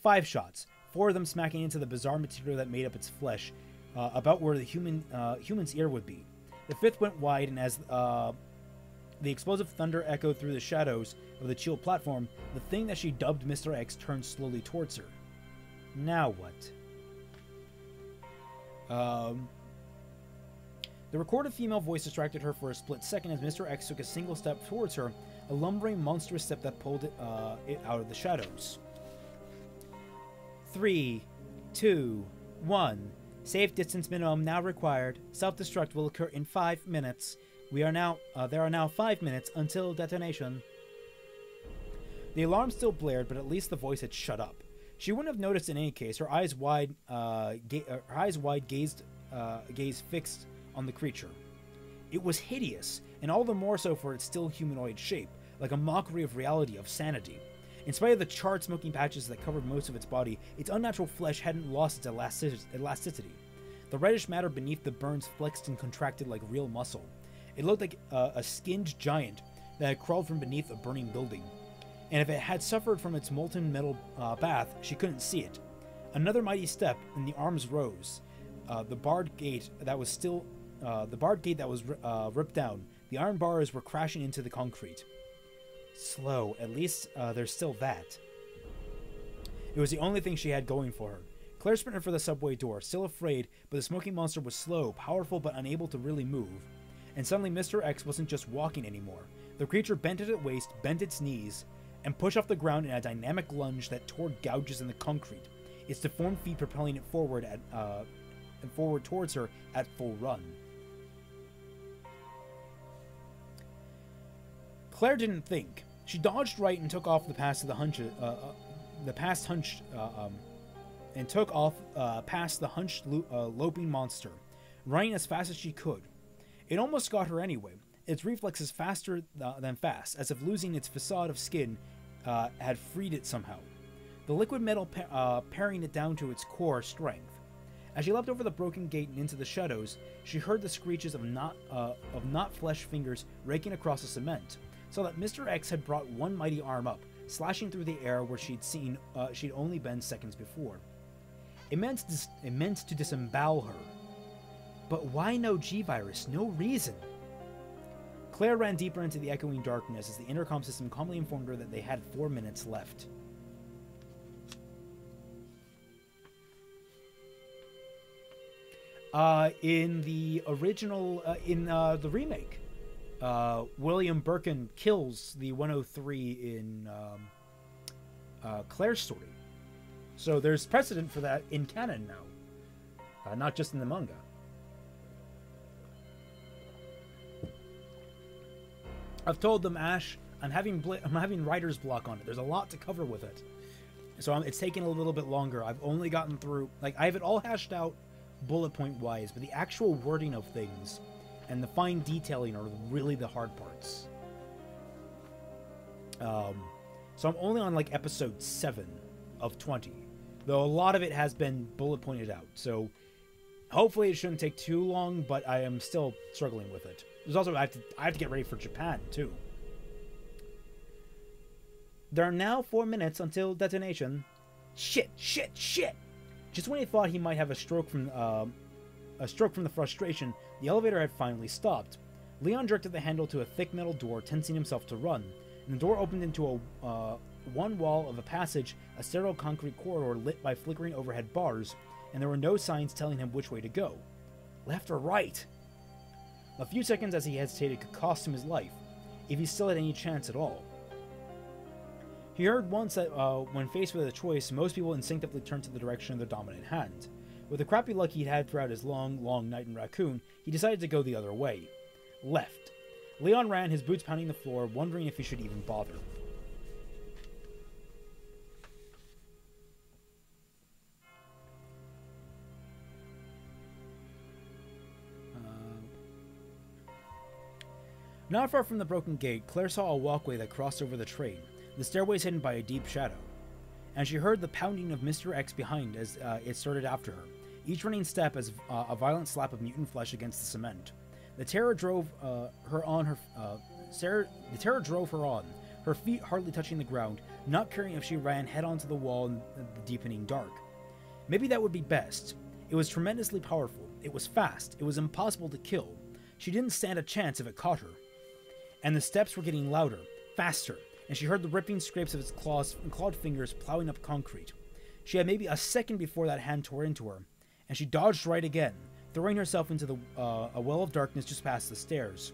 5 shots, 4 of them smacking into the bizarre material that made up its flesh, about where the human's ear would be. The 5th went wide, and as the explosive thunder echoed through the shadows of the Cheel platform, the thing that she dubbed Mr. X turned slowly towards her. Now what? The recorded female voice distracted her for a split second as Mr. X took a single step towards her, a lumbering, monstrous step that pulled it out of the shadows. 3, 2, 1. Safe distance minimum now required. Self-destruct will occur in 5 minutes. There are now 5 minutes until detonation. The alarm still blared, but at least the voice had shut up. She wouldn't have noticed in any case. Her eyes wide, gaze fixed on the creature. It was hideous, and all the more so for its still humanoid shape, like a mockery of reality, of sanity. In spite of the charred smoking patches that covered most of its body, its unnatural flesh hadn't lost its elasticity. The reddish matter beneath the burns flexed and contracted like real muscle. It looked like a skinned giant that had crawled from beneath a burning building. And if it had suffered from its molten metal bath, she couldn't see it. Another mighty step, and the arms rose. The barred gate that was ripped down. The iron bars were crashing into the concrete. Slow. At least there's still that. It was the only thing she had going for her. Claire sprinted for the subway door, still afraid, but the smoking monster was slow, powerful, but unable to really move. And suddenly Mr. X wasn't just walking anymore. The creature bent at its waist, bent its knees, and pushed off the ground in a dynamic lunge that tore gouges in the concrete, its deformed feet propelling it forward towards her at full run. Claire didn't think. She dodged right and took off past the hunched loping monster, running as fast as she could. It almost got her anyway. Its reflexes faster than fast, as if losing its facade of skin had freed it somehow. The liquid metal paring it down to its core strength. As she leapt over the broken gate and into the shadows, she heard the screeches of not flesh fingers raking across the cement, so that Mr. X had brought one mighty arm up, slashing through the air where she'd only been seconds before. It meant to disembowel her. But why no G-Virus? No reason. Claire ran deeper into the echoing darkness as the intercom system calmly informed her that they had 4 minutes left. In the original, the remake, William Birkin kills the 103 in Claire's story. So there's precedent for that in canon now, not just in the manga. I've told them, Ash, I'm having writer's block on it. There's a lot to cover with it. So it's taking a little bit longer. I've only gotten through, I have it all hashed out bullet point wise, but the actual wording of things and the fine detailing are really the hard parts. So I'm only on episode 7 of 20, though a lot of it has been bullet pointed out. So hopefully it shouldn't take too long, but I am still struggling with it. There's also, I have to get ready for Japan, too. There are now 4 minutes until detonation. Shit! Just when he thought he might have a stroke from the frustration, the elevator had finally stopped. Leon jerked at the handle to a thick metal door, tensing himself to run. And the door opened into one wall of a passage, a sterile concrete corridor lit by flickering overhead bars, and there were no signs telling him which way to go. Left or right? A few seconds as he hesitated could cost him his life. if he still had any chance at all. He heard once that when faced with a choice, most people instinctively turn to the direction of their dominant hand. With the crappy luck he'd had throughout his long, long night in Raccoon, he decided to go the other way. Left. Leon ran, his boots pounding the floor, wondering if he should even bother. Not far from the broken gate, Claire saw a walkway that crossed over the train, the stairways hidden by a deep shadow. And she heard the pounding of Mr. X behind as it started after her, each running step as a violent slap of mutant flesh against the cement. The terror drove her on, her feet hardly touching the ground, not caring if she ran head onto the wall in the deepening dark. Maybe that would be best. It was tremendously powerful. It was fast. It was impossible to kill. She didn't stand a chance if it caught her. And the steps were getting louder, faster, and she heard the ripping scrapes of its clawed fingers plowing up concrete. She had maybe a second before that hand tore into her, and she dodged right again, throwing herself into a well of darkness just past the stairs.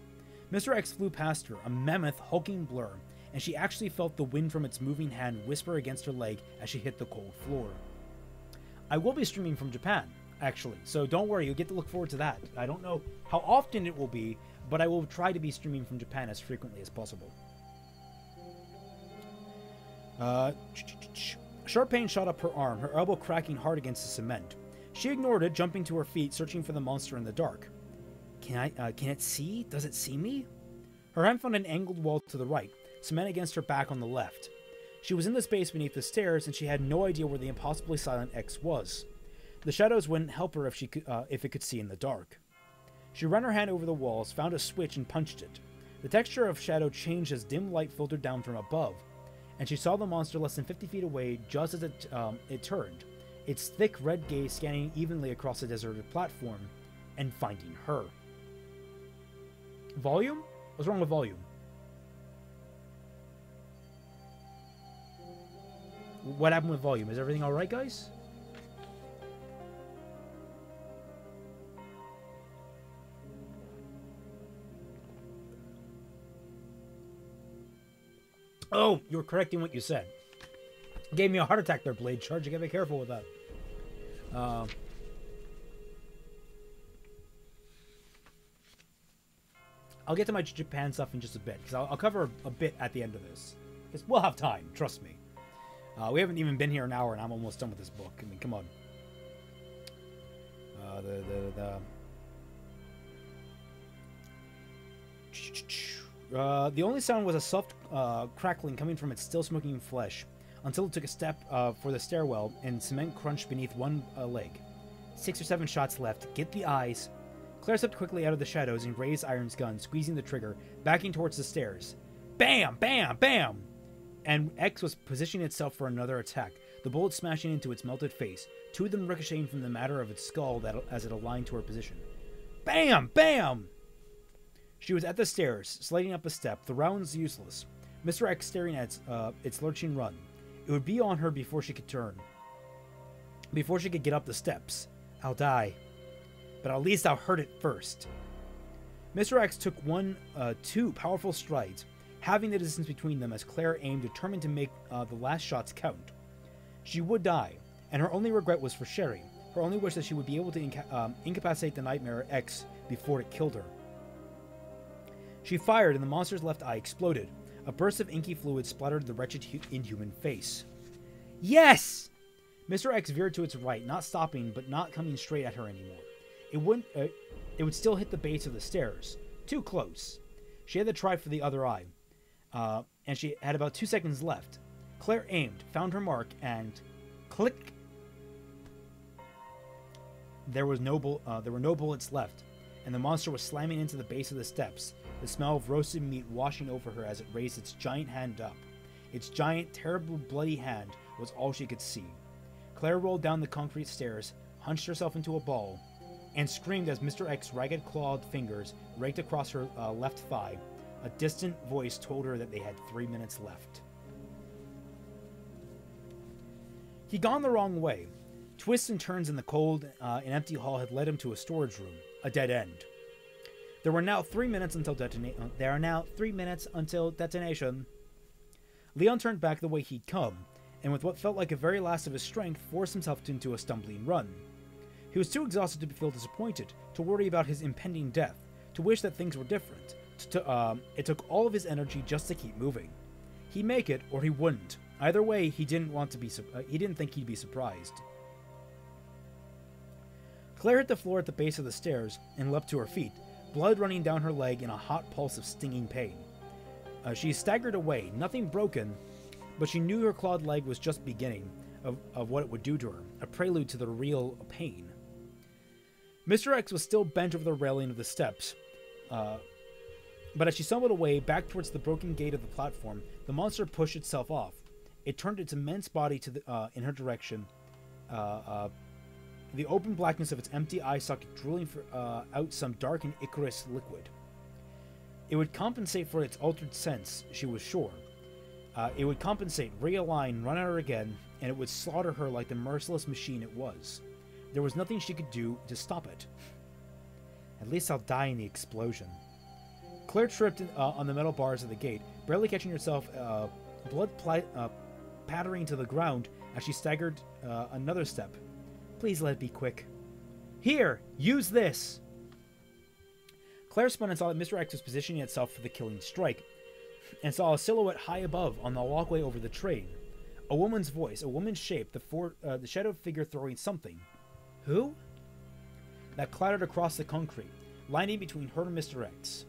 Mr. X flew past her, a mammoth, hulking blur, and she actually felt the wind from its moving hand whisper against her leg as she hit the cold floor. I will be streaming from Japan, actually, so don't worry, you'll get to look forward to that. I don't know how often it will be, but I will try to be streaming from Japan as frequently as possible. Sharp pain shot up her arm, her elbow cracking hard against the cement. She ignored it, jumping to her feet, searching for the monster in the dark. Can it see? Does it see me? Her hand found an angled wall to the right, cement against her back on the left. She was in the space beneath the stairs, and she had no idea where the impossibly silent X was. The shadows wouldn't help her if it could see in the dark. She ran her hand over the walls, found a switch, and punched it. The texture of shadow changed as dim light filtered down from above, and she saw the monster less than 50 feet away just as it turned, its thick red gaze scanning evenly across the deserted platform, and finding her. Volume? What's wrong with volume? What happened with volume? Is everything alright, guys? Oh, you were correcting what you said. Gave me a heart attack there, Blade Charge. You gotta be careful with that. I'll get to my Japan stuff in just a bit, because I'll cover a bit at the end of this. Because we'll have time, trust me. We haven't even been here an hour, and I'm almost done with this book. I mean, come on. The only sound was a soft crackling coming from its still smoking flesh, until it took a step for the stairwell and cement crunched beneath one leg. 6 or 7 shots left. Get the eyes. Claire stepped quickly out of the shadows and raised Iron's gun, squeezing the trigger, backing towards the stairs. Bam! Bam! Bam! And X was positioning itself for another attack, the bullet smashing into its melted face, 2 of them ricocheting from the matter of its skull as it aligned to her position. Bam! Bam! She was at the stairs, sliding up a step, the rounds useless. Mr. X staring at its lurching run. It would be on her before she could turn. Before she could get up the steps. I'll die. But at least I'll hurt it first. Mr. X took 2 powerful strides, having the distance between them as Claire aimed, determined to make the last shots count. She would die, and her only regret was for Sherry, her only wish that she would be able to incapacitate the Nightmare X before it killed her. She fired, and the monster's left eye exploded. A burst of inky fluid splattered the wretched inhuman face. Yes! Mr. X veered to its right, not stopping, but not coming straight at her anymore. It would still hit the base of the stairs. Too close. She had to try for the other eye. And she had about 2 seconds left. Claire aimed, found her mark, and click. There were no bullets left, and the monster was slamming into the base of the steps, the smell of roasted meat washing over her as it raised its giant hand up. Its giant, terrible, bloody hand was all she could see. Claire rolled down the concrete stairs, hunched herself into a ball, and screamed as Mr. X's ragged clawed fingers raked across her left thigh. A distant voice told her that they had 3 minutes left. He'd gone the wrong way. Twists and turns in the cold and empty hall had led him to a storage room, a dead end. There are now 3 minutes until detonation. Leon turned back the way he'd come, and with what felt like a very last of his strength, forced himself into a stumbling run. He was too exhausted to feel disappointed, to worry about his impending death, to wish that things were different. It took all of his energy just to keep moving. He'd make it, or he wouldn't. Either way, he didn't think he'd be surprised. Claire hit the floor at the base of the stairs and leapt to her feet, blood running down her leg in a hot pulse of stinging pain. She staggered away, nothing broken, but she knew her clawed leg was just beginning of what it would do to her, a prelude to the real pain. Mr. X was still bent over the railing of the steps, but as she stumbled away, back towards the broken gate of the platform, the monster pushed itself off. It turned its immense body in her direction, the open blackness of its empty eye socket drooling out some dark and ichorous liquid. It would compensate for its altered sense, she was sure. It would compensate, realign, run at her again, and it would slaughter her like the merciless machine it was. There was nothing she could do to stop it. At least I'll die in the explosion. Claire tripped on the metal bars of the gate, barely catching herself, blood pattering to the ground as she staggered another step. Please let it be quick. Here! Use this! Claire spun and saw that Mr. X was positioning itself for the killing strike, and saw a silhouette high above on the walkway over the train. A woman's voice, a woman's shape, the shadowed figure throwing something. Who? That clattered across the concrete, lining between her and Mr. X.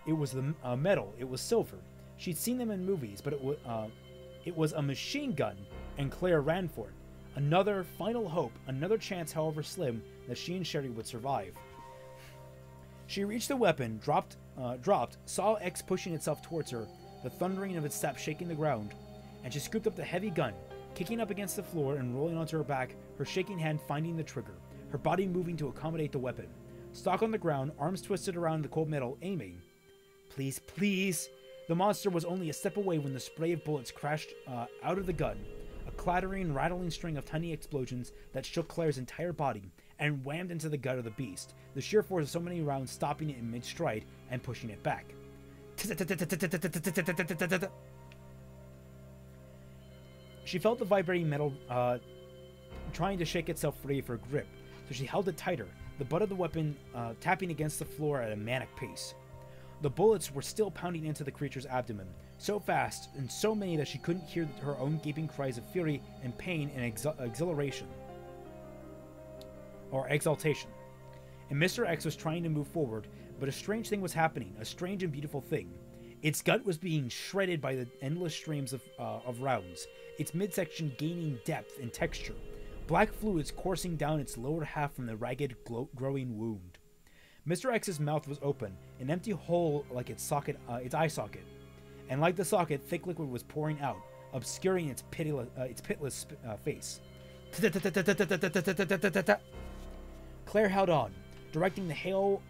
It was the metal, it was silver. She'd seen them in movies, but it was a machine gun, and Claire ran for it. Another final hope, another chance, however slim, that she and Sherry would survive. She reached the weapon, dropped, saw X pushing itself towards her, the thundering of its steps shaking the ground, and she scooped up the heavy gun, kicking up against the floor and rolling onto her back, her shaking hand finding the trigger, her body moving to accommodate the weapon. Stock on the ground, arms twisted around the cold metal, aiming. Please, please! The monster was only a step away when the spray of bullets crashed out of the gun, a clattering, rattling string of tiny explosions that shook Claire's entire body and whammed into the gut of the beast, the sheer force of so many rounds stopping it in mid-stride and pushing it back. She felt the vibrating metal trying to shake itself free of her grip, so she held it tighter, the butt of the weapon tapping against the floor at a manic pace. The bullets were still pounding into the creature's abdomen, so fast and so many that she couldn't hear her own gaping cries of fury and pain and exhilaration. Or exaltation. And Mr. X was trying to move forward, but a strange thing was happening, a strange and beautiful thing. Its gut was being shredded by the endless streams of rounds, its midsection gaining depth and texture, black fluids coursing down its lower half from the ragged, growing wound. Mr. X's mouth was open, an empty hole like its eye socket, and like the socket, thick liquid was pouring out, obscuring its pitiless face. Claire held on, directing the hail,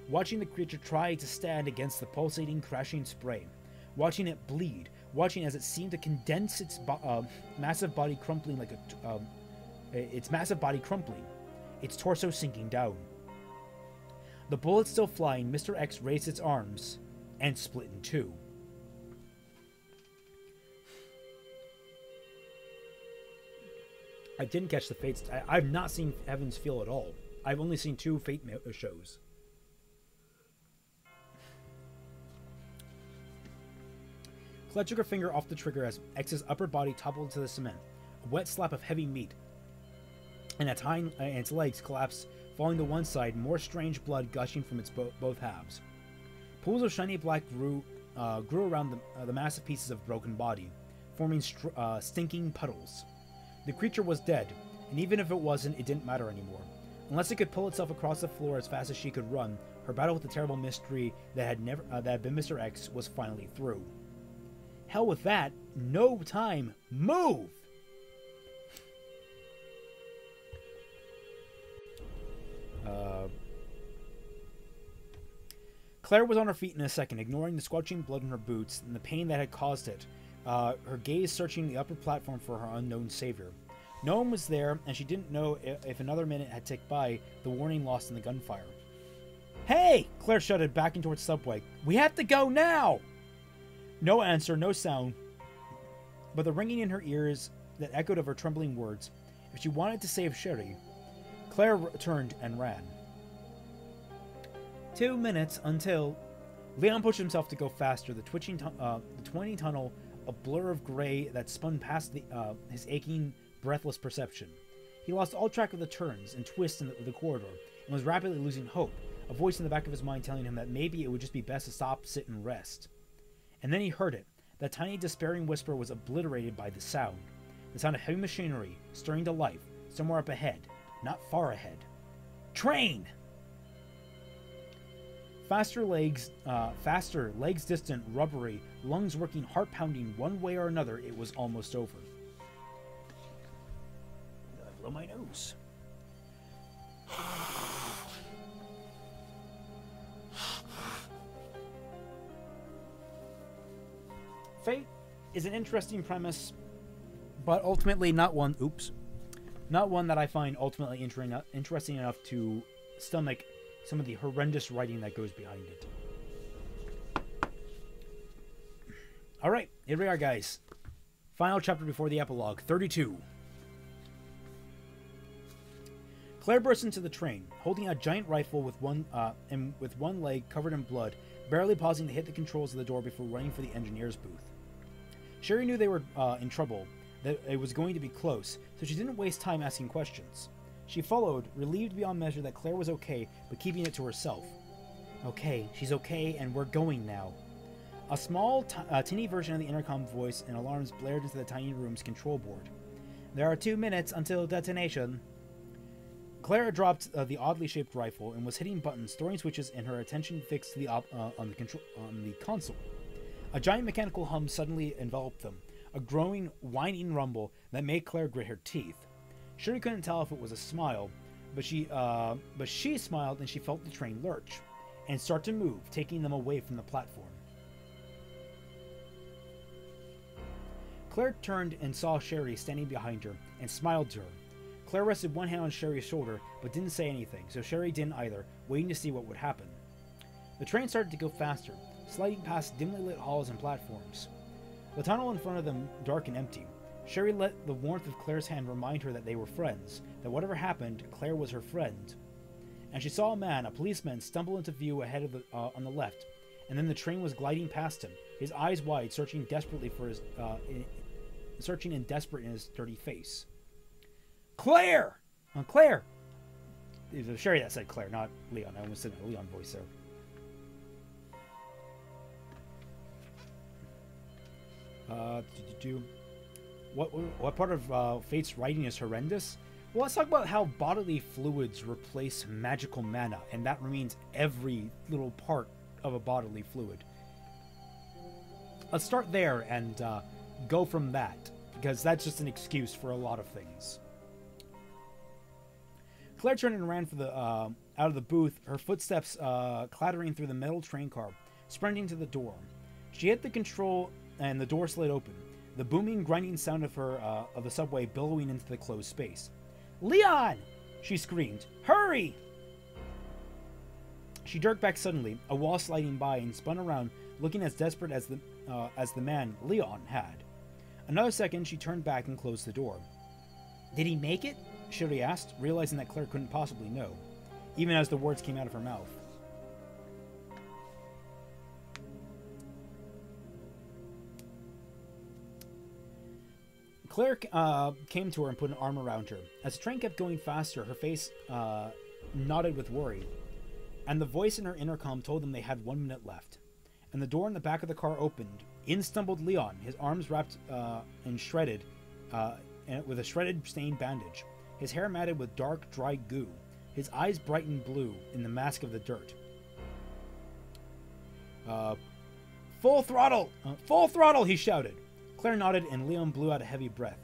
watching the creature try to stand against the pulsating, crashing spray, watching it bleed, watching as it seemed to condense its massive body crumpling its torso sinking down. The bullets still flying, Mr. X raised its arms and split in two. I didn't catch the Fates. I've not seen Heaven's Feel at all. I've only seen 2 Fate shows. Claire took her finger off the trigger as X's upper body toppled to the cement, a wet slap of heavy meat, and its legs collapsed, falling to one side, more strange blood gushing from its both halves. Pools of shiny black grew around the massive pieces of broken body, forming stinking puddles. The creature was dead, and even if it wasn't, it didn't matter anymore. Unless it could pull itself across the floor as fast as she could run, her battle with the terrible mystery that had been Mr. X was finally through. Hell with that! No time! Move! Claire was on her feet in a second, ignoring the squelching blood in her boots and the pain that had caused it, her gaze searching the upper platform for her unknown savior. No one was there, and she didn't know if another minute had ticked by, the warning lost in the gunfire. Hey! Claire shouted, backing towards the subway. We have to go now! No answer, no sound, but the ringing in her ears that echoed of her trembling words. If she wanted to save Sherry, Claire turned and ran. 2 minutes until... Leon pushed himself to go faster, the twining tunnel a blur of gray that spun past his aching, breathless perception. He lost all track of the turns and twists in the corridor, and was rapidly losing hope, a voice in the back of his mind telling him that maybe it would just be best to stop, sit, and rest. And then he heard it. That tiny, despairing whisper was obliterated by the sound of heavy machinery stirring to life, somewhere up ahead, not far ahead. Train! Faster, legs distant, rubbery, lungs working, heart pounding one way or another, it was almost over. I blow my nose. Fate is an interesting premise, but ultimately not one that I find ultimately interesting enough to stomach some of the horrendous writing that goes behind it. Alright, here we are, guys. Final chapter before the epilogue, 32. Claire burst into the train, holding a giant rifle with one leg covered in blood, barely pausing to hit the controls of the door before running for the engineer's booth. Sherry knew they were in trouble, that it was going to be close, so she didn't waste time asking questions. She followed, relieved beyond measure that Claire was okay, but keeping it to herself. Okay, she's okay, and we're going now. A small, tinny version of the intercom voice and alarms blared into the tiny room's control board. There are 2 minutes until detonation. Claire dropped the oddly shaped rifle and was hitting buttons, throwing switches, and her attention fixed to on the console. A giant mechanical hum suddenly enveloped them, a growing, whining rumble that made Claire grit her teeth. Sherry couldn't tell if it was a smile, but she smiled and she felt the train lurch and start to move, taking them away from the platform. Claire turned and saw Sherry standing behind her and smiled to her. Claire rested one hand on Sherry's shoulder but didn't say anything, so Sherry didn't either, waiting to see what would happen. The train started to go faster, sliding past dimly lit halls and platforms. The tunnel in front of them dark and empty. Sherry let the warmth of Claire's hand remind her that they were friends, that whatever happened, Claire was her friend. And she saw a policeman, stumble into view ahead of on the left, and then the train was gliding past him, his eyes wide, searching desperately for his, searching and desperate in his dirty face. Claire! Claire! It was Sherry that said Claire, not Leon. I almost said a Leon voice there. What part of Fate's writing is horrendous? Well, let's talk about how bodily fluids replace magical mana, and that means every little part of a bodily fluid. Let's start there and go from that, because that's just an excuse for a lot of things. Claire turned and ran for the out of the booth, her footsteps clattering through the metal train car, sprinting to the door. She hit the control, and the door slid open, the booming, grinding sound of the subway billowing into the closed space. Leon! She screamed. Hurry! She jerked back suddenly, a wall sliding by, and spun around, looking as desperate as the man, Leon, had. Another second, she turned back and closed the door. Did he make it? Sherry asked, realizing that Claire couldn't possibly know, even as the words came out of her mouth. Claire came to her and put an arm around her. As the train kept going faster, her face nodded with worry, and the voice in her intercom told them they had 1 minute left. And the door in the back of the car opened. In stumbled Leon, his arms wrapped and shredded, and with a shredded, stained bandage. His hair matted with dark, dry goo. His eyes bright and blue in the mask of the dirt. Full throttle! Full throttle! He shouted. Claire nodded, and Leon blew out a heavy breath.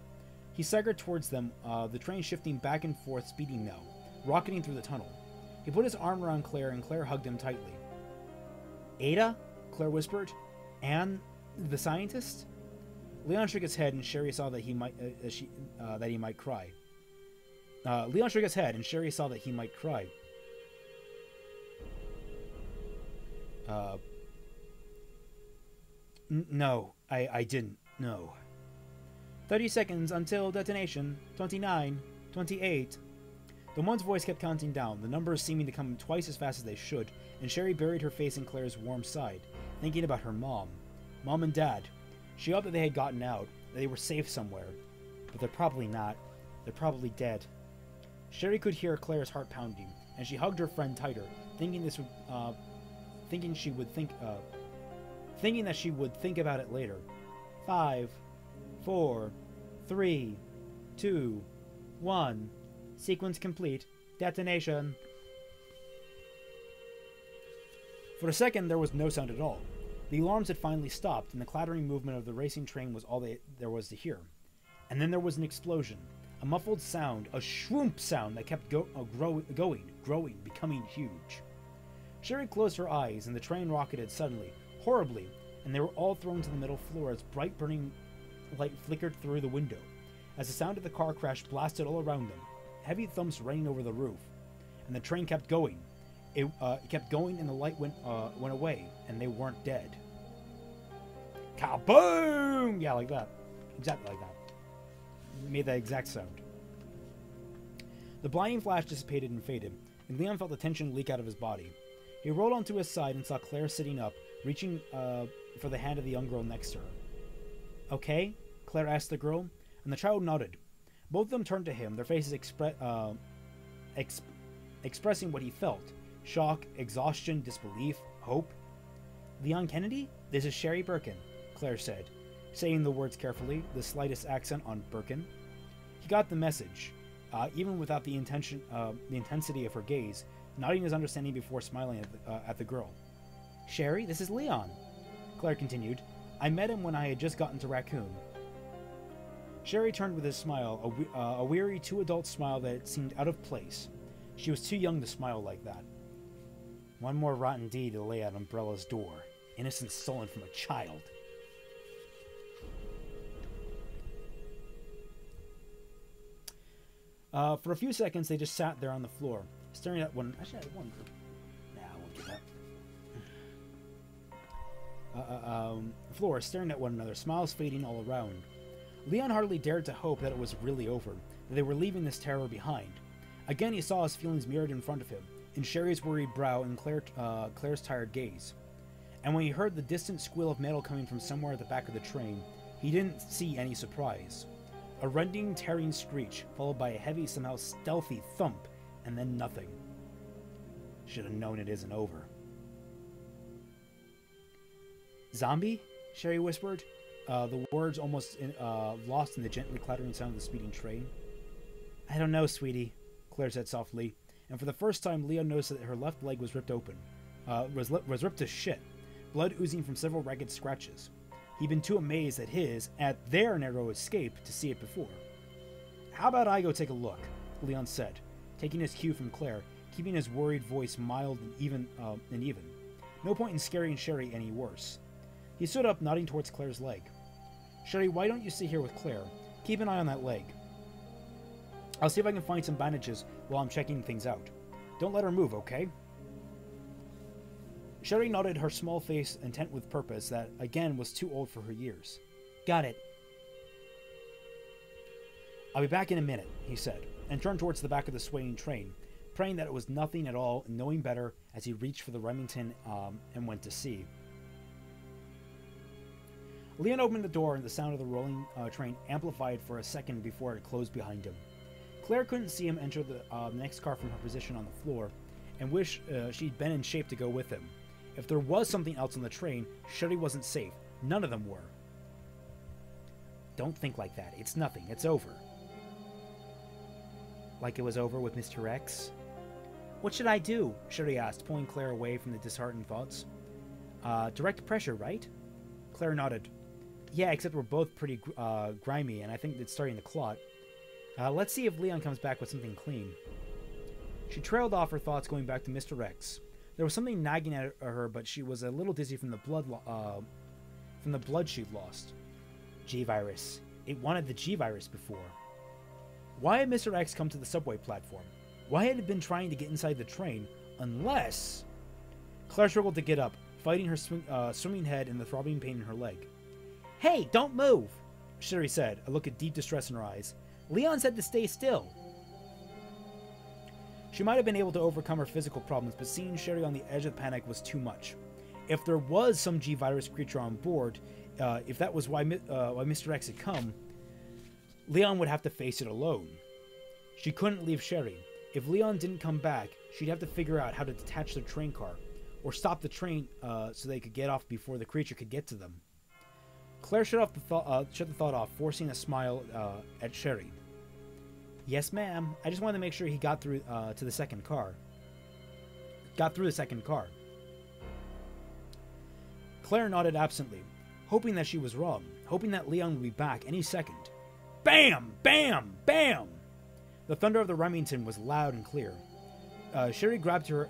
He staggered towards them, the train shifting back and forth, speeding now, rocketing through the tunnel. He put his arm around Claire, and Claire hugged him tightly. Ada? Claire whispered. And the scientist? Leon shook his head, and Sherry saw that he might cry. Leon shook his head, and Sherry saw that he might cry. No, I didn't. No. 30 seconds until detonation. 29, 28. The one's voice kept counting down, the numbers seeming to come twice as fast as they should, and Sherry buried her face in Claire's warm side, thinking about her mom. Mom and Dad. She hoped that they had gotten out, that they were safe somewhere. But they're probably not. They're probably dead. Sherry could hear Claire's heart pounding, and she hugged her friend tighter, thinking that she would think about it later. 5, 4, 3, 2, 1. Sequence complete. Detonation. For a second, there was no sound at all. The alarms had finally stopped, and the clattering movement of the racing train was all there was to hear. And then there was an explosion. A muffled sound, a shroomp sound that kept growing, becoming huge. Sherry closed her eyes, and the train rocketed suddenly, horribly, and they were all thrown to the middle floor as bright burning light flickered through the window. As the sound of the car crash blasted all around them, heavy thumps rang over the roof, and the train kept going. It kept going, and the light went away, and they weren't dead. Kaboom! Yeah, like that. Exactly like that. Made that exact sound. The blinding flash dissipated and faded, and Leon felt the tension leak out of his body. He rolled onto his side and saw Claire sitting up, reaching for the hand of the young girl next to her. Okay? Claire asked the girl, and the child nodded. Both of them turned to him, their faces expressing what he felt. Shock, exhaustion, disbelief, hope. Leon Kennedy? This is Sherry Birkin, Claire said, saying the words carefully, the slightest accent on Birkin. He got the message, even without the intensity of her gaze, nodding his understanding before smiling at the girl. Sherry, this is Leon, Claire continued. I met him when I had just gotten to Raccoon. Sherry turned with a smile, a weary, too adult smile that seemed out of place. She was too young to smile like that. One more rotten deed to lay at Umbrella's door. Innocence stolen from a child. For a few seconds, they just sat there on the floor, staring at one... Actually, I had one. Nah, I won't do that. Floor, staring at one another, smiles fading all around. Leon hardly dared to hope that it was really over, that they were leaving this terror behind. Again, he saw his feelings mirrored in front of him, in Sherry's worried brow and Claire's tired gaze. And when he heard the distant squeal of metal coming from somewhere at the back of the train, he didn't see any surprise. A rending, tearing screech, followed by a heavy, somehow stealthy thump, and then nothing. Should have known it isn't over. Zombie? Sherry whispered, the words almost lost in the gently clattering sound of the speeding train. I don't know, sweetie, Claire said softly, and for the first time Leon noticed that her left leg was ripped open. Was ripped to shit, blood oozing from several ragged scratches. He'd been too amazed at their narrow escape to see it before. How about I go take a look, Leon said, taking his cue from Claire, keeping his worried voice mild and even. No point in scaring Sherry any worse. He stood up, nodding towards Claire's leg. Sherry, why don't you sit here with Claire? Keep an eye on that leg. I'll see if I can find some bandages while I'm checking things out. Don't let her move, okay? Sherry nodded, her small face intent with purpose that, again, was too old for her years. Got it. I'll be back in a minute, he said, and turned towards the back of the swaying train, praying that it was nothing at all and knowing better as he reached for the Remington and went to see. Leon opened the door and the sound of the rolling train amplified for a second before it closed behind him. Claire couldn't see him enter the next car from her position on the floor and wished she'd been in shape to go with him. If there was something else on the train, Sherry wasn't safe. None of them were. Don't think like that. It's nothing. It's over. Like it was over with Mr. X? What should I do? Sherry asked, pulling Claire away from the disheartened thoughts. Direct pressure, right? Claire nodded. Yeah, except we're both pretty grimy, and I think it's starting to clot. Let's see if Leon comes back with something clean. She trailed off her thoughts, going back to Mr. X. There was something nagging at her, but she was a little dizzy from the blood she'd lost. G-Virus. It wanted the G-Virus before. Why had Mr. X come to the subway platform? Why had it been trying to get inside the train? Unless... Claire struggled to get up, fighting her swimming head and the throbbing pain in her leg. "Hey, don't move!" Sherry said, a look of deep distress in her eyes. "Leon said to stay still." She might have been able to overcome her physical problems, but seeing Sherry on the edge of panic was too much. If there was some G-Virus creature on board, if that was why Mr. X had come, Leon would have to face it alone. She couldn't leave Sherry. If Leon didn't come back, she'd have to figure out how to detach their train car, or stop the train so they could get off before the creature could get to them. Claire shut the thought off, forcing a smile at Sherry. "Yes, ma'am. I just wanted to make sure he got through to the second car." Got through the second car. Claire nodded absently, hoping that she was wrong, hoping that Leon would be back any second. Bam! Bam! Bam! The thunder of the Remington was loud and clear. Sherry grabbed her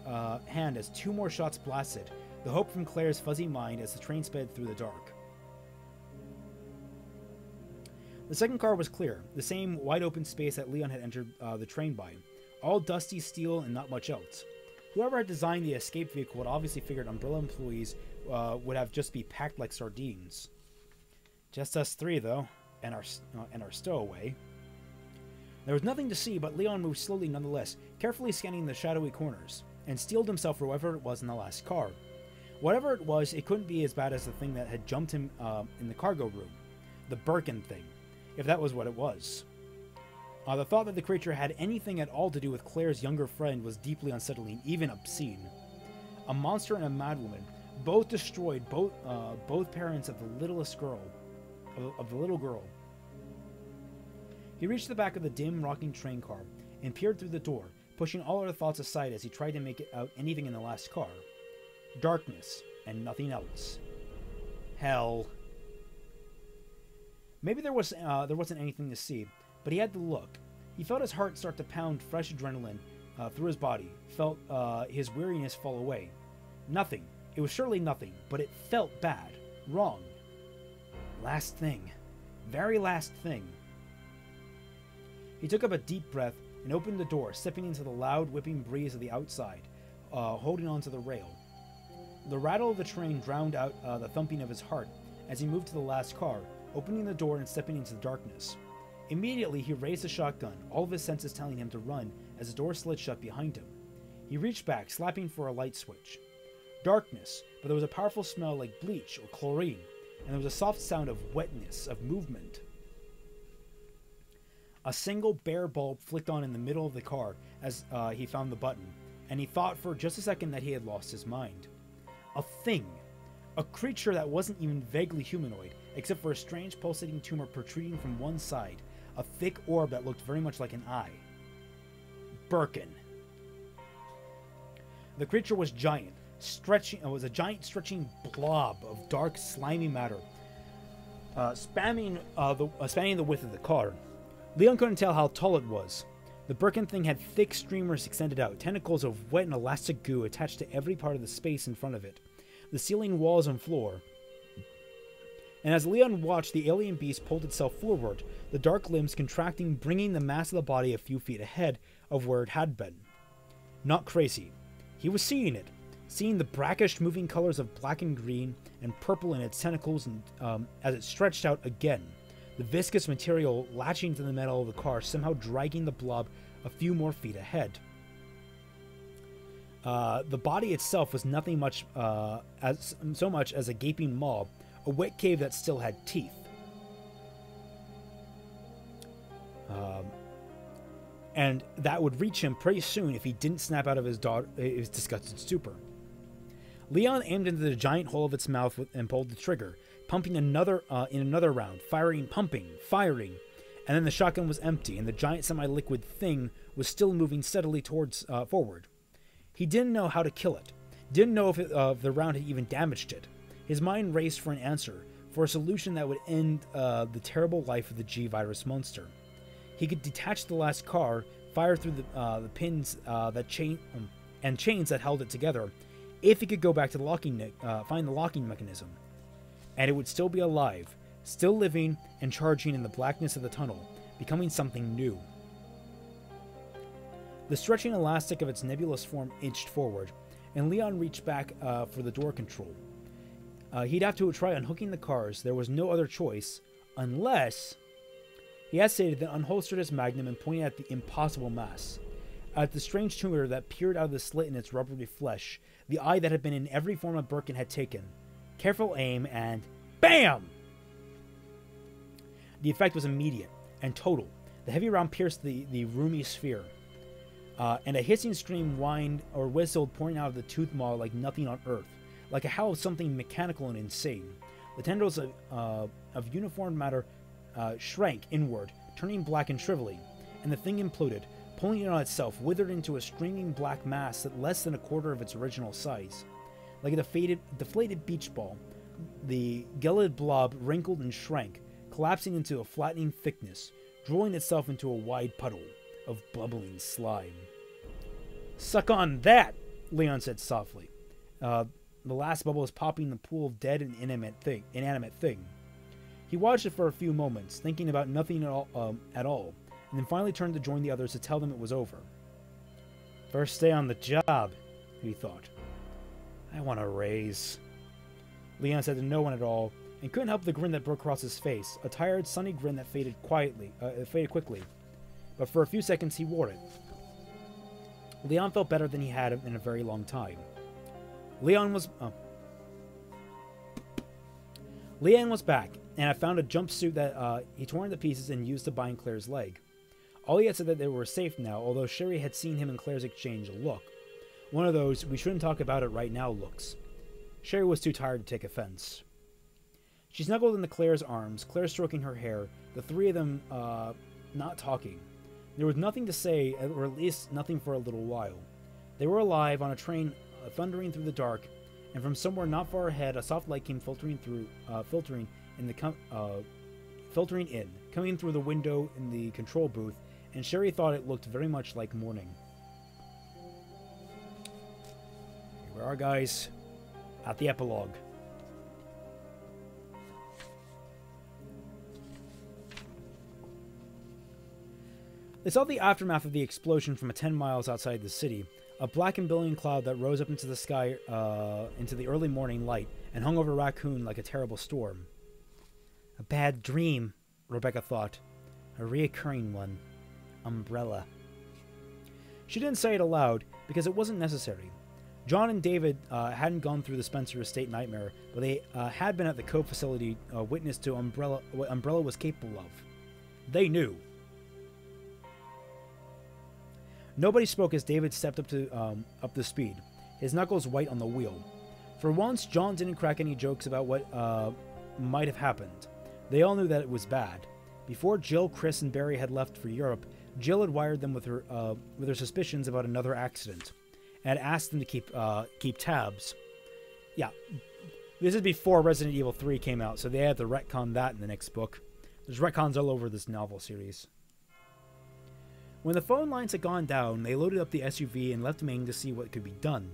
hand as 2 more shots blasted, the hope from Claire's fuzzy mind as the train sped through the dark. The second car was clear, the same wide-open space that Leon had entered the train by. All dusty steel and not much else. Whoever had designed the escape vehicle had obviously figured Umbrella employees would have just be packed like sardines. Just us 3, though, and our stowaway. There was nothing to see, but Leon moved slowly nonetheless, carefully scanning the shadowy corners, and steeled himself for whoever it was in the last car. Whatever it was, it couldn't be as bad as the thing that had jumped him in the cargo room. The Birkin thing, if that was what it was. The thought that the creature had anything at all to do with Claire's younger friend was deeply unsettling, even obscene. A monster and a madwoman, both destroyed both parents of the little girl. He reached the back of the dim, rocking train car and peered through the door, pushing all other thoughts aside as he tried to make out anything in the last car. Darkness, and nothing else. Hell. Maybe there wasn't anything to see, but he had to look. He felt his heart start to pound fresh adrenaline through his body, felt his weariness fall away. Nothing. It was surely nothing, but it felt bad. Wrong. Last thing. Very last thing. He took up a deep breath and opened the door, stepping into the loud, whipping breeze of the outside, holding onto the rail. The rattle of the train drowned out the thumping of his heart as he moved to the last car, opening the door and stepping into the darkness. Immediately, he raised the shotgun, all of his senses telling him to run as the door slid shut behind him. He reached back, slapping for a light switch. Darkness, but there was a powerful smell like bleach or chlorine, and there was a soft sound of wetness, of movement. A single bare bulb flicked on in the middle of the car as he found the button, and he thought for just a second that he had lost his mind. A thing. A creature that wasn't even vaguely humanoid, except for a strange pulsating tumor protruding from one side, a thick orb that looked very much like an eye. Birkin. The creature was giant, was a giant stretching blob of dark, slimy matter, spanning the width of the car. Leon couldn't tell how tall it was. The Birkin thing had thick streamers extended out, tentacles of wet and elastic goo attached to every part of the space in front of it, the ceiling, walls, and floor. And as Leon watched, the alien beast pulled itself forward, the dark limbs contracting, bringing the mass of the body a few feet ahead of where it had been. Not crazy. He was seeing it, seeing the brackish moving colors of black and green and purple in its tentacles and, as it stretched out again, the viscous material latching to the metal of the car, somehow dragging the blob a few more feet ahead. The body itself was nothing much so much as a gaping maw, a wet cave that still had teeth. And that would reach him pretty soon if he didn't snap out of his disgusted stupor. Leon aimed into the giant hole of its mouth and pulled the trigger, pumping in another round, firing, pumping, firing, and then the shotgun was empty, and the giant semi-liquid thing was still moving steadily towards forward. He didn't know how to kill it, didn't know if the round had even damaged it. His mind raced for an answer, for a solution that would end the terrible life of the G-Virus monster. He could detach the last car, fire through the pins and chains that held it together, if he could go back to the find the locking mechanism. And it would still be alive, still living and charging in the blackness of the tunnel, becoming something new. The stretching elastic of its nebulous form inched forward, and Leon reached back for the door control. He'd have to try unhooking the cars. There was no other choice, unless... He hesitated, then unholstered his magnum and pointed at the impossible mass. At the strange tumor that peered out of the slit in its rubbery flesh, the eye that had been in every form of Birkin had taken. Careful aim, and... BAM! The effect was immediate and total. The heavy round pierced the roomy sphere, and a hissing scream whined or whistled, pouring out of the tooth maw like nothing on earth, like a howl of something mechanical and insane. The tendrils of uniformed matter shrank inward, turning black and shriveling, and the thing imploded, pulling it on itself, withered into a streaming black mass at less than a quarter of its original size. Like a deflated beach ball, the gelid blob wrinkled and shrank, collapsing into a flattening thickness, drooling itself into a wide puddle of bubbling slime. "Suck on that!" Leon said softly. The last bubble was popping in the pool of dead and inanimate thing. He watched it for a few moments, thinking about nothing at all, and then finally turned to join the others to tell them it was over. "First day on the job," he thought. "I want a raise." Leon said to no one at all, and couldn't help the grin that broke across his face, a tired, sunny grin that faded quickly. But for a few seconds he wore it. Leon felt better than he had in a very long time. Leon was back, and had found a jumpsuit that he tore into pieces and used to bind Claire's leg. Ollie had said that they were safe now, although Sherry had seen him and Claire's exchange a look. One of those "we shouldn't talk about it right now" looks. Sherry was too tired to take offense. She snuggled into Claire's arms, Claire stroking her hair, the three of them not talking. There was nothing to say, or at least nothing for a little while. They were alive on a train thundering through the dark, and from somewhere not far ahead, a soft light came filtering in, coming through the window in the control booth, and Sherry thought it looked very much like morning. Here we are, guys, at the epilogue. They saw the aftermath of the explosion from 10 miles outside the city, a black and billowing cloud that rose up into the sky into the early morning light and hung over Raccoon like a terrible storm. A bad dream, Rebecca thought. A reoccurring one. Umbrella. She didn't say it aloud, because it wasn't necessary. John and David hadn't gone through the Spencer Estate nightmare, but they had been at the Cove facility witness to what Umbrella was capable of. They knew. Nobody spoke as David stepped up the speed, his knuckles white on the wheel. For once, John didn't crack any jokes about what might have happened. They all knew that it was bad. Before Jill, Chris, and Barry had left for Europe, Jill had wired them with her suspicions about another accident, and had asked them to keep tabs. Yeah, this is before Resident Evil 3 came out, so they had to retcon that in the next book. There's retcons all over this novel series. When the phone lines had gone down, they loaded up the SUV and left Ming to see what could be done.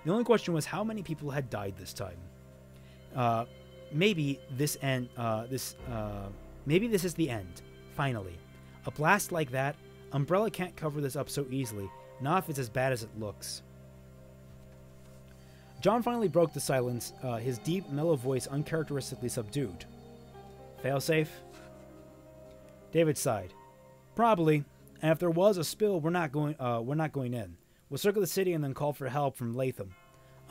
The only question was how many people had died this time. Maybe this is the end. Finally, a blast like that, Umbrella can't cover this up so easily. Not if it's as bad as it looks. John finally broke the silence, his deep, mellow voice uncharacteristically subdued. Failsafe? David sighed. Probably. And if there was a spill, we're not going in. We'll circle the city and then call for help from Latham.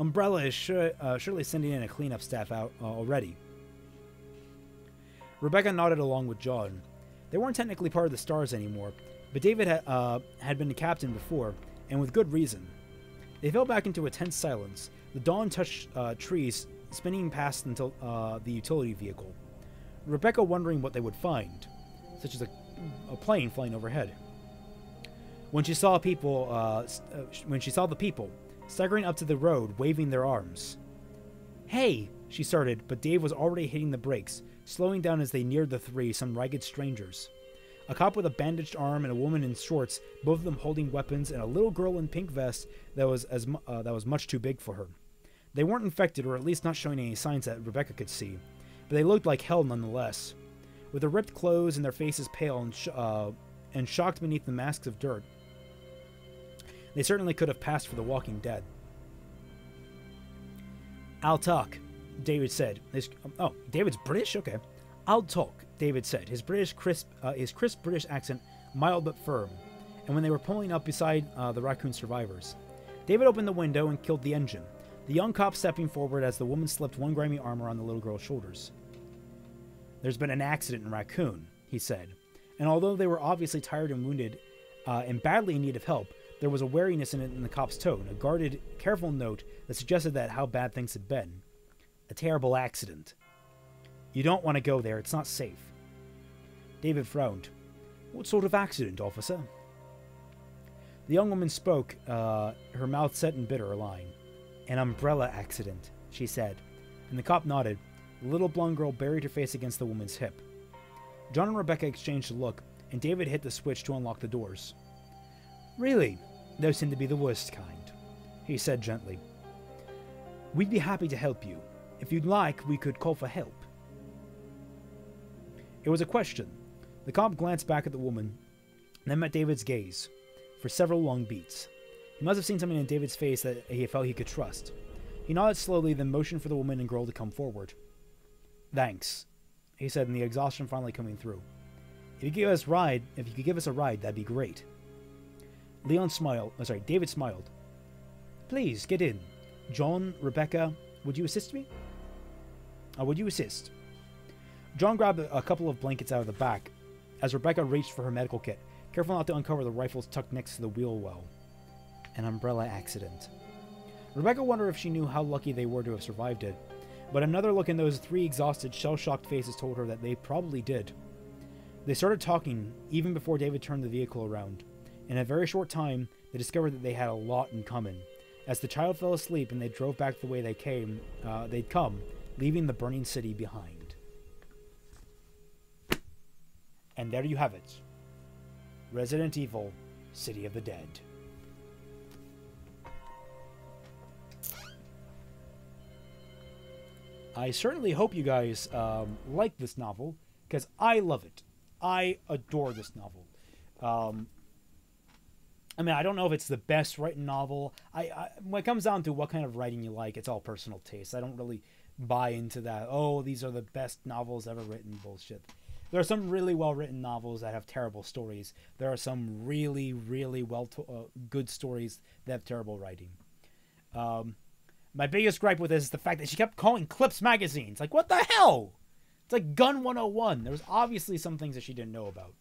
Umbrella is surely sending in a cleanup staff out already. Rebecca nodded along with John. They weren't technically part of the Stars anymore, but David had been the captain before, and with good reason. They fell back into a tense silence. The dawn touched trees spinning past until the utility vehicle. Rebecca wondering what they would find, such as a plane flying overhead. When she saw the people staggering up to the road, waving their arms. "Hey!" she started, but Dave was already hitting the brakes, slowing down as they neared the three, some ragged strangers. A cop with a bandaged arm and a woman in shorts, both of them holding weapons, and a little girl in pink vest that was much too big for her. They weren't infected, or at least not showing any signs that Rebecca could see, but they looked like hell nonetheless. With their ripped clothes and their faces pale and shocked beneath the masks of dirt, they certainly could have passed for the Walking Dead. I'll talk, David said. David's British? Okay. I'll talk, David said, his crisp British accent mild but firm, and when they were pulling up beside the raccoon survivors. David opened the window and killed the engine, the young cop stepping forward as the woman slipped one grimy arm around the little girl's shoulders. There's been an accident in Raccoon, he said, and although they were obviously tired and wounded and badly in need of help, there was a wariness in the cop's tone, a guarded, careful note that suggested that how bad things had been. A terrible accident. You don't want to go there, it's not safe. David frowned. What sort of accident, officer? The young woman spoke, her mouth set in bitter line. An umbrella accident, she said, and the cop nodded. The little blonde girl buried her face against the woman's hip. John and Rebecca exchanged a look, and David hit the switch to unlock the doors. Really? Those seem to be the worst kind, he said gently. We'd be happy to help you. If you'd like, we could call for help. It was a question. The cop glanced back at the woman, then met David's gaze for several long beats. He must have seen something in David's face that he felt he could trust. He nodded slowly, then motioned for the woman and girl to come forward. Thanks, he said, in the exhaustion finally coming through. If you could give us a ride, that'd be great. David smiled. Please, get in. John, Rebecca, would you assist me? Would you assist? John grabbed a couple of blankets out of the back as Rebecca reached for her medical kit, careful not to uncover the rifles tucked next to the wheel well. An umbrella accident. Rebecca wondered if she knew how lucky they were to have survived it, but another look in those three exhausted, shell-shocked faces told her that they probably did. They started talking even before David turned the vehicle around. In a very short time, they discovered that they had a lot in common. As the child fell asleep and they drove back the way they'd come, leaving the burning city behind. And there you have it. Resident Evil, City of the Dead. I certainly hope you guys like this novel, because I love it. I adore this novel. I mean, I don't know if it's the best written novel. When it comes down to what kind of writing you like, it's all personal taste. I don't really buy into that, oh, these are the best novels ever written bullshit. There are some really well-written novels that have terrible stories. There are some really, really good stories that have terrible writing. My biggest gripe with this is the fact that she kept calling Clips magazines. Like, what the hell? It's like Gun 101. There's obviously some things that she didn't know about.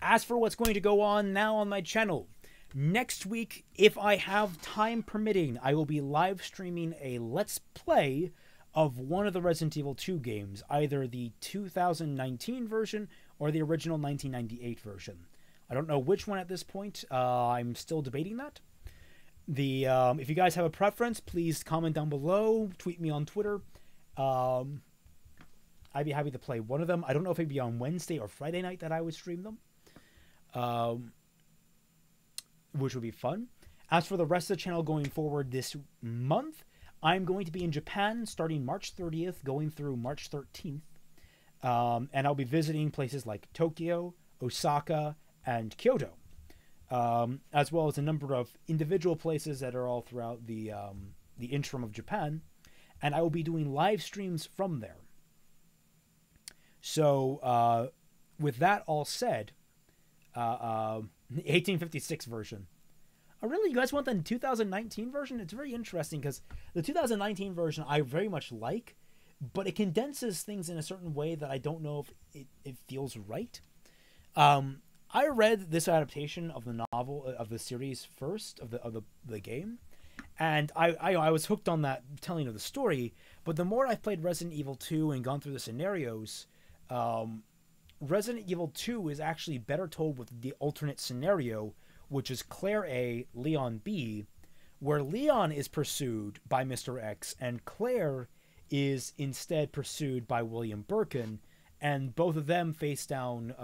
As for what's going to go on now on my channel, next week, if I have time permitting, I will be live streaming a Let's Play of one of the Resident Evil 2 games, either the 2019 version or the original 1998 version. I don't know which one at this point. I'm still debating that. If you guys have a preference, please comment down below. Tweet me on Twitter. I'd be happy to play one of them. I don't know if it'd be on Wednesday or Friday night that I would stream them. Which would be fun. As for the rest of the channel going forward this month, I'm going to be in Japan starting March 30th, going through March 13th. And I'll be visiting places like Tokyo, Osaka, and Kyoto. As well as a number of individual places that are all throughout the interim of Japan. And I will be doing live streams from there. So, with that all said, 1856 version. Oh, really? You guys want the 2019 version? It's very interesting because the 2019 version I very much like, but it condenses things in a certain way that I don't know if it feels right. I read this adaptation of the novel of the series first of the game, and I was hooked on that telling of the story. But the more I've played Resident Evil 2 and gone through the scenarios, Resident Evil 2 is actually better told with the alternate scenario, which is Claire A, Leon B, where Leon is pursued by Mr. X and Claire is instead pursued by William Birkin, and both of them face down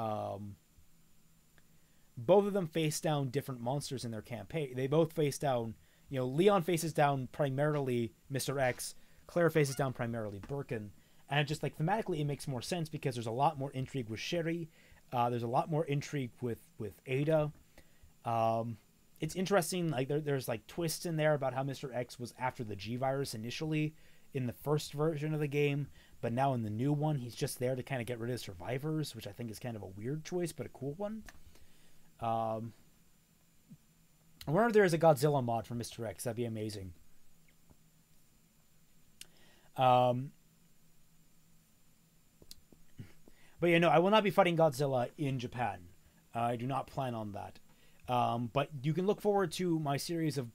different monsters in their campaign. They both face down, Leon faces down primarily Mr. X, Claire faces down primarily Birkin. And just like thematically, it makes more sense because there's a lot more intrigue with Sherry. There's a lot more intrigue with Ada. it's interesting. Like there's like twists in there about how Mr. X was after the G virus initially in the first version of the game, but now in the new one, he's just there to kind of get rid of survivors, which I think is kind of a weird choice, but a cool one. I wonder if there is a Godzilla mod for Mr. X. That'd be amazing. But yeah, no, I will not be fighting Godzilla in Japan. I do not plan on that. But you can look forward to my series of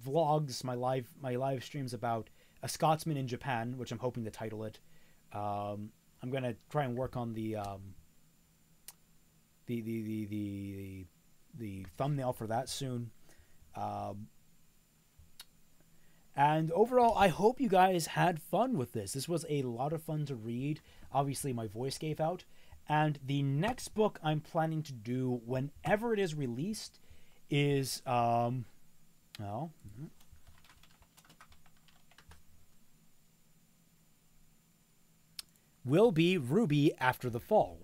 vlogs, my live streams about A Scotsman in Japan, which I'm hoping to title it. I'm gonna try and work on the thumbnail for that soon. And overall, I hope you guys had fun with this. This was a lot of fun to read. Obviously, my voice gave out. And the next book I'm planning to do, whenever it is released, is will be RWBY After the Fall.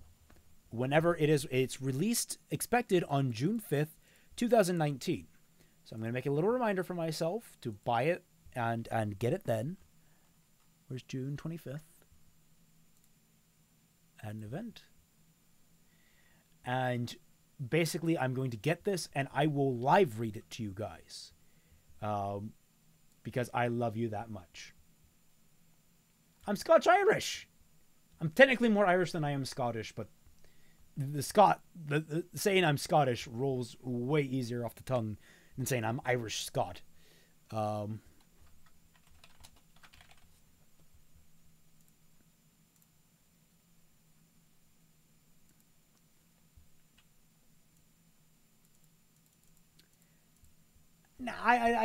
Whenever it's released, expected on June 5th, 2019. So I'm going to make a little reminder for myself to buy it and get it then. Where's June 25th? Add an event. And basically, I'm going to get this and I will live read it to you guys. Because I love you that much. I'm Scotch-Irish. I'm technically more Irish than I am Scottish, but the saying I'm Scottish rolls way easier off the tongue than saying I'm Irish Scot. I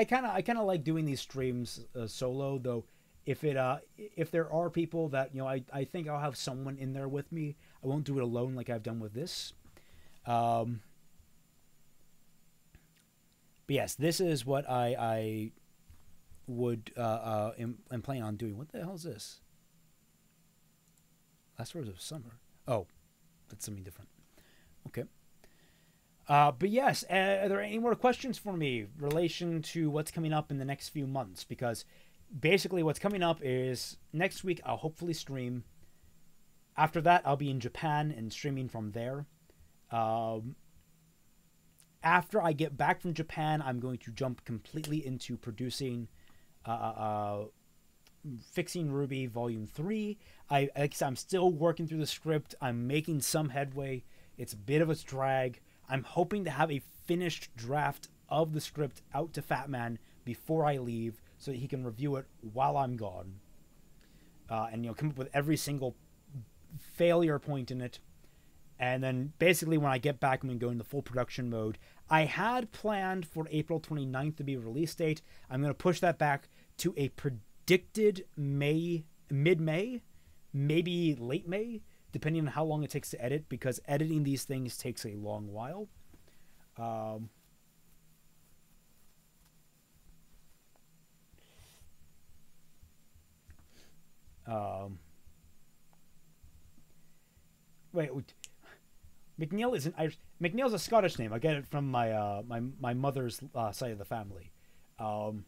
kind of like doing these streams solo, though. If there are people that I think I'll have someone in there with me. I won't do it alone like I've done with this. But yes, this is what I would am planning on doing. What the hell is this? Last Words of Summer. Oh, that's something different. Okay. But yes, are there any more questions for me in relation to what's coming up in the next few months? Because basically what's coming up is next week I'll hopefully stream. After that, I'll be in Japan and streaming from there. After I get back from Japan, I'm going to jump completely into producing, fixing RWBY Volume 3. I'm still working through the script. I'm making some headway. It's a bit of a drag. I'm hoping to have a finished draft of the script out to Fatman before I leave so that he can review it while I'm gone. And come up with every single failure point in it. And then basically when I get back, I'm going to go into full production mode. I had planned for April 29th to be a release date. I'm going to push that back to a predicted mid-May, maybe late May, depending on how long it takes to edit, because editing these things takes a long while. Wait, McNeil isn't Irish. McNeil's a Scottish name. I get it from my my mother's side of the family, and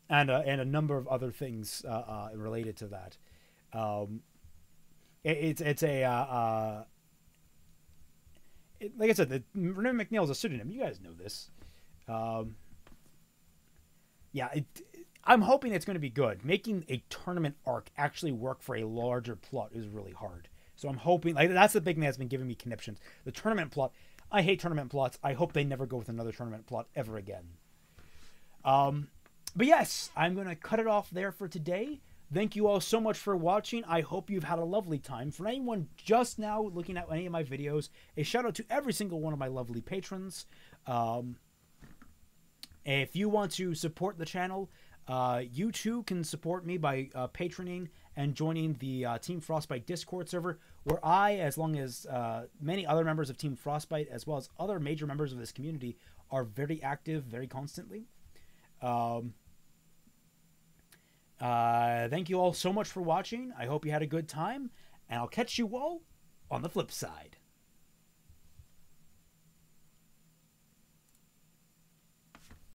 a number of other things related to that. It's a like I said, Renee McNeil is a pseudonym. You guys know this. Yeah, I'm hoping it's going to be good. Making a tournament arc actually work for a larger plot is really hard. So I'm hoping, like, that's the big thing that's been giving me conniptions. The tournament plot. I hate tournament plots. I hope they never go with another tournament plot ever again. But yes, I'm going to cut it off there for today. Thank you all so much for watching. I hope you've had a lovely time. For anyone just now looking at any of my videos, a shout out to every single one of my lovely patrons. If you want to support the channel, you too can support me by patroning and joining the Team Frostbite Discord server, where I, as long as many other members of Team Frostbite, as well as other major members of this community, are very active very constantly. Thank you all so much for watching. I hope you had a good time, and I'll catch you all on the flip side.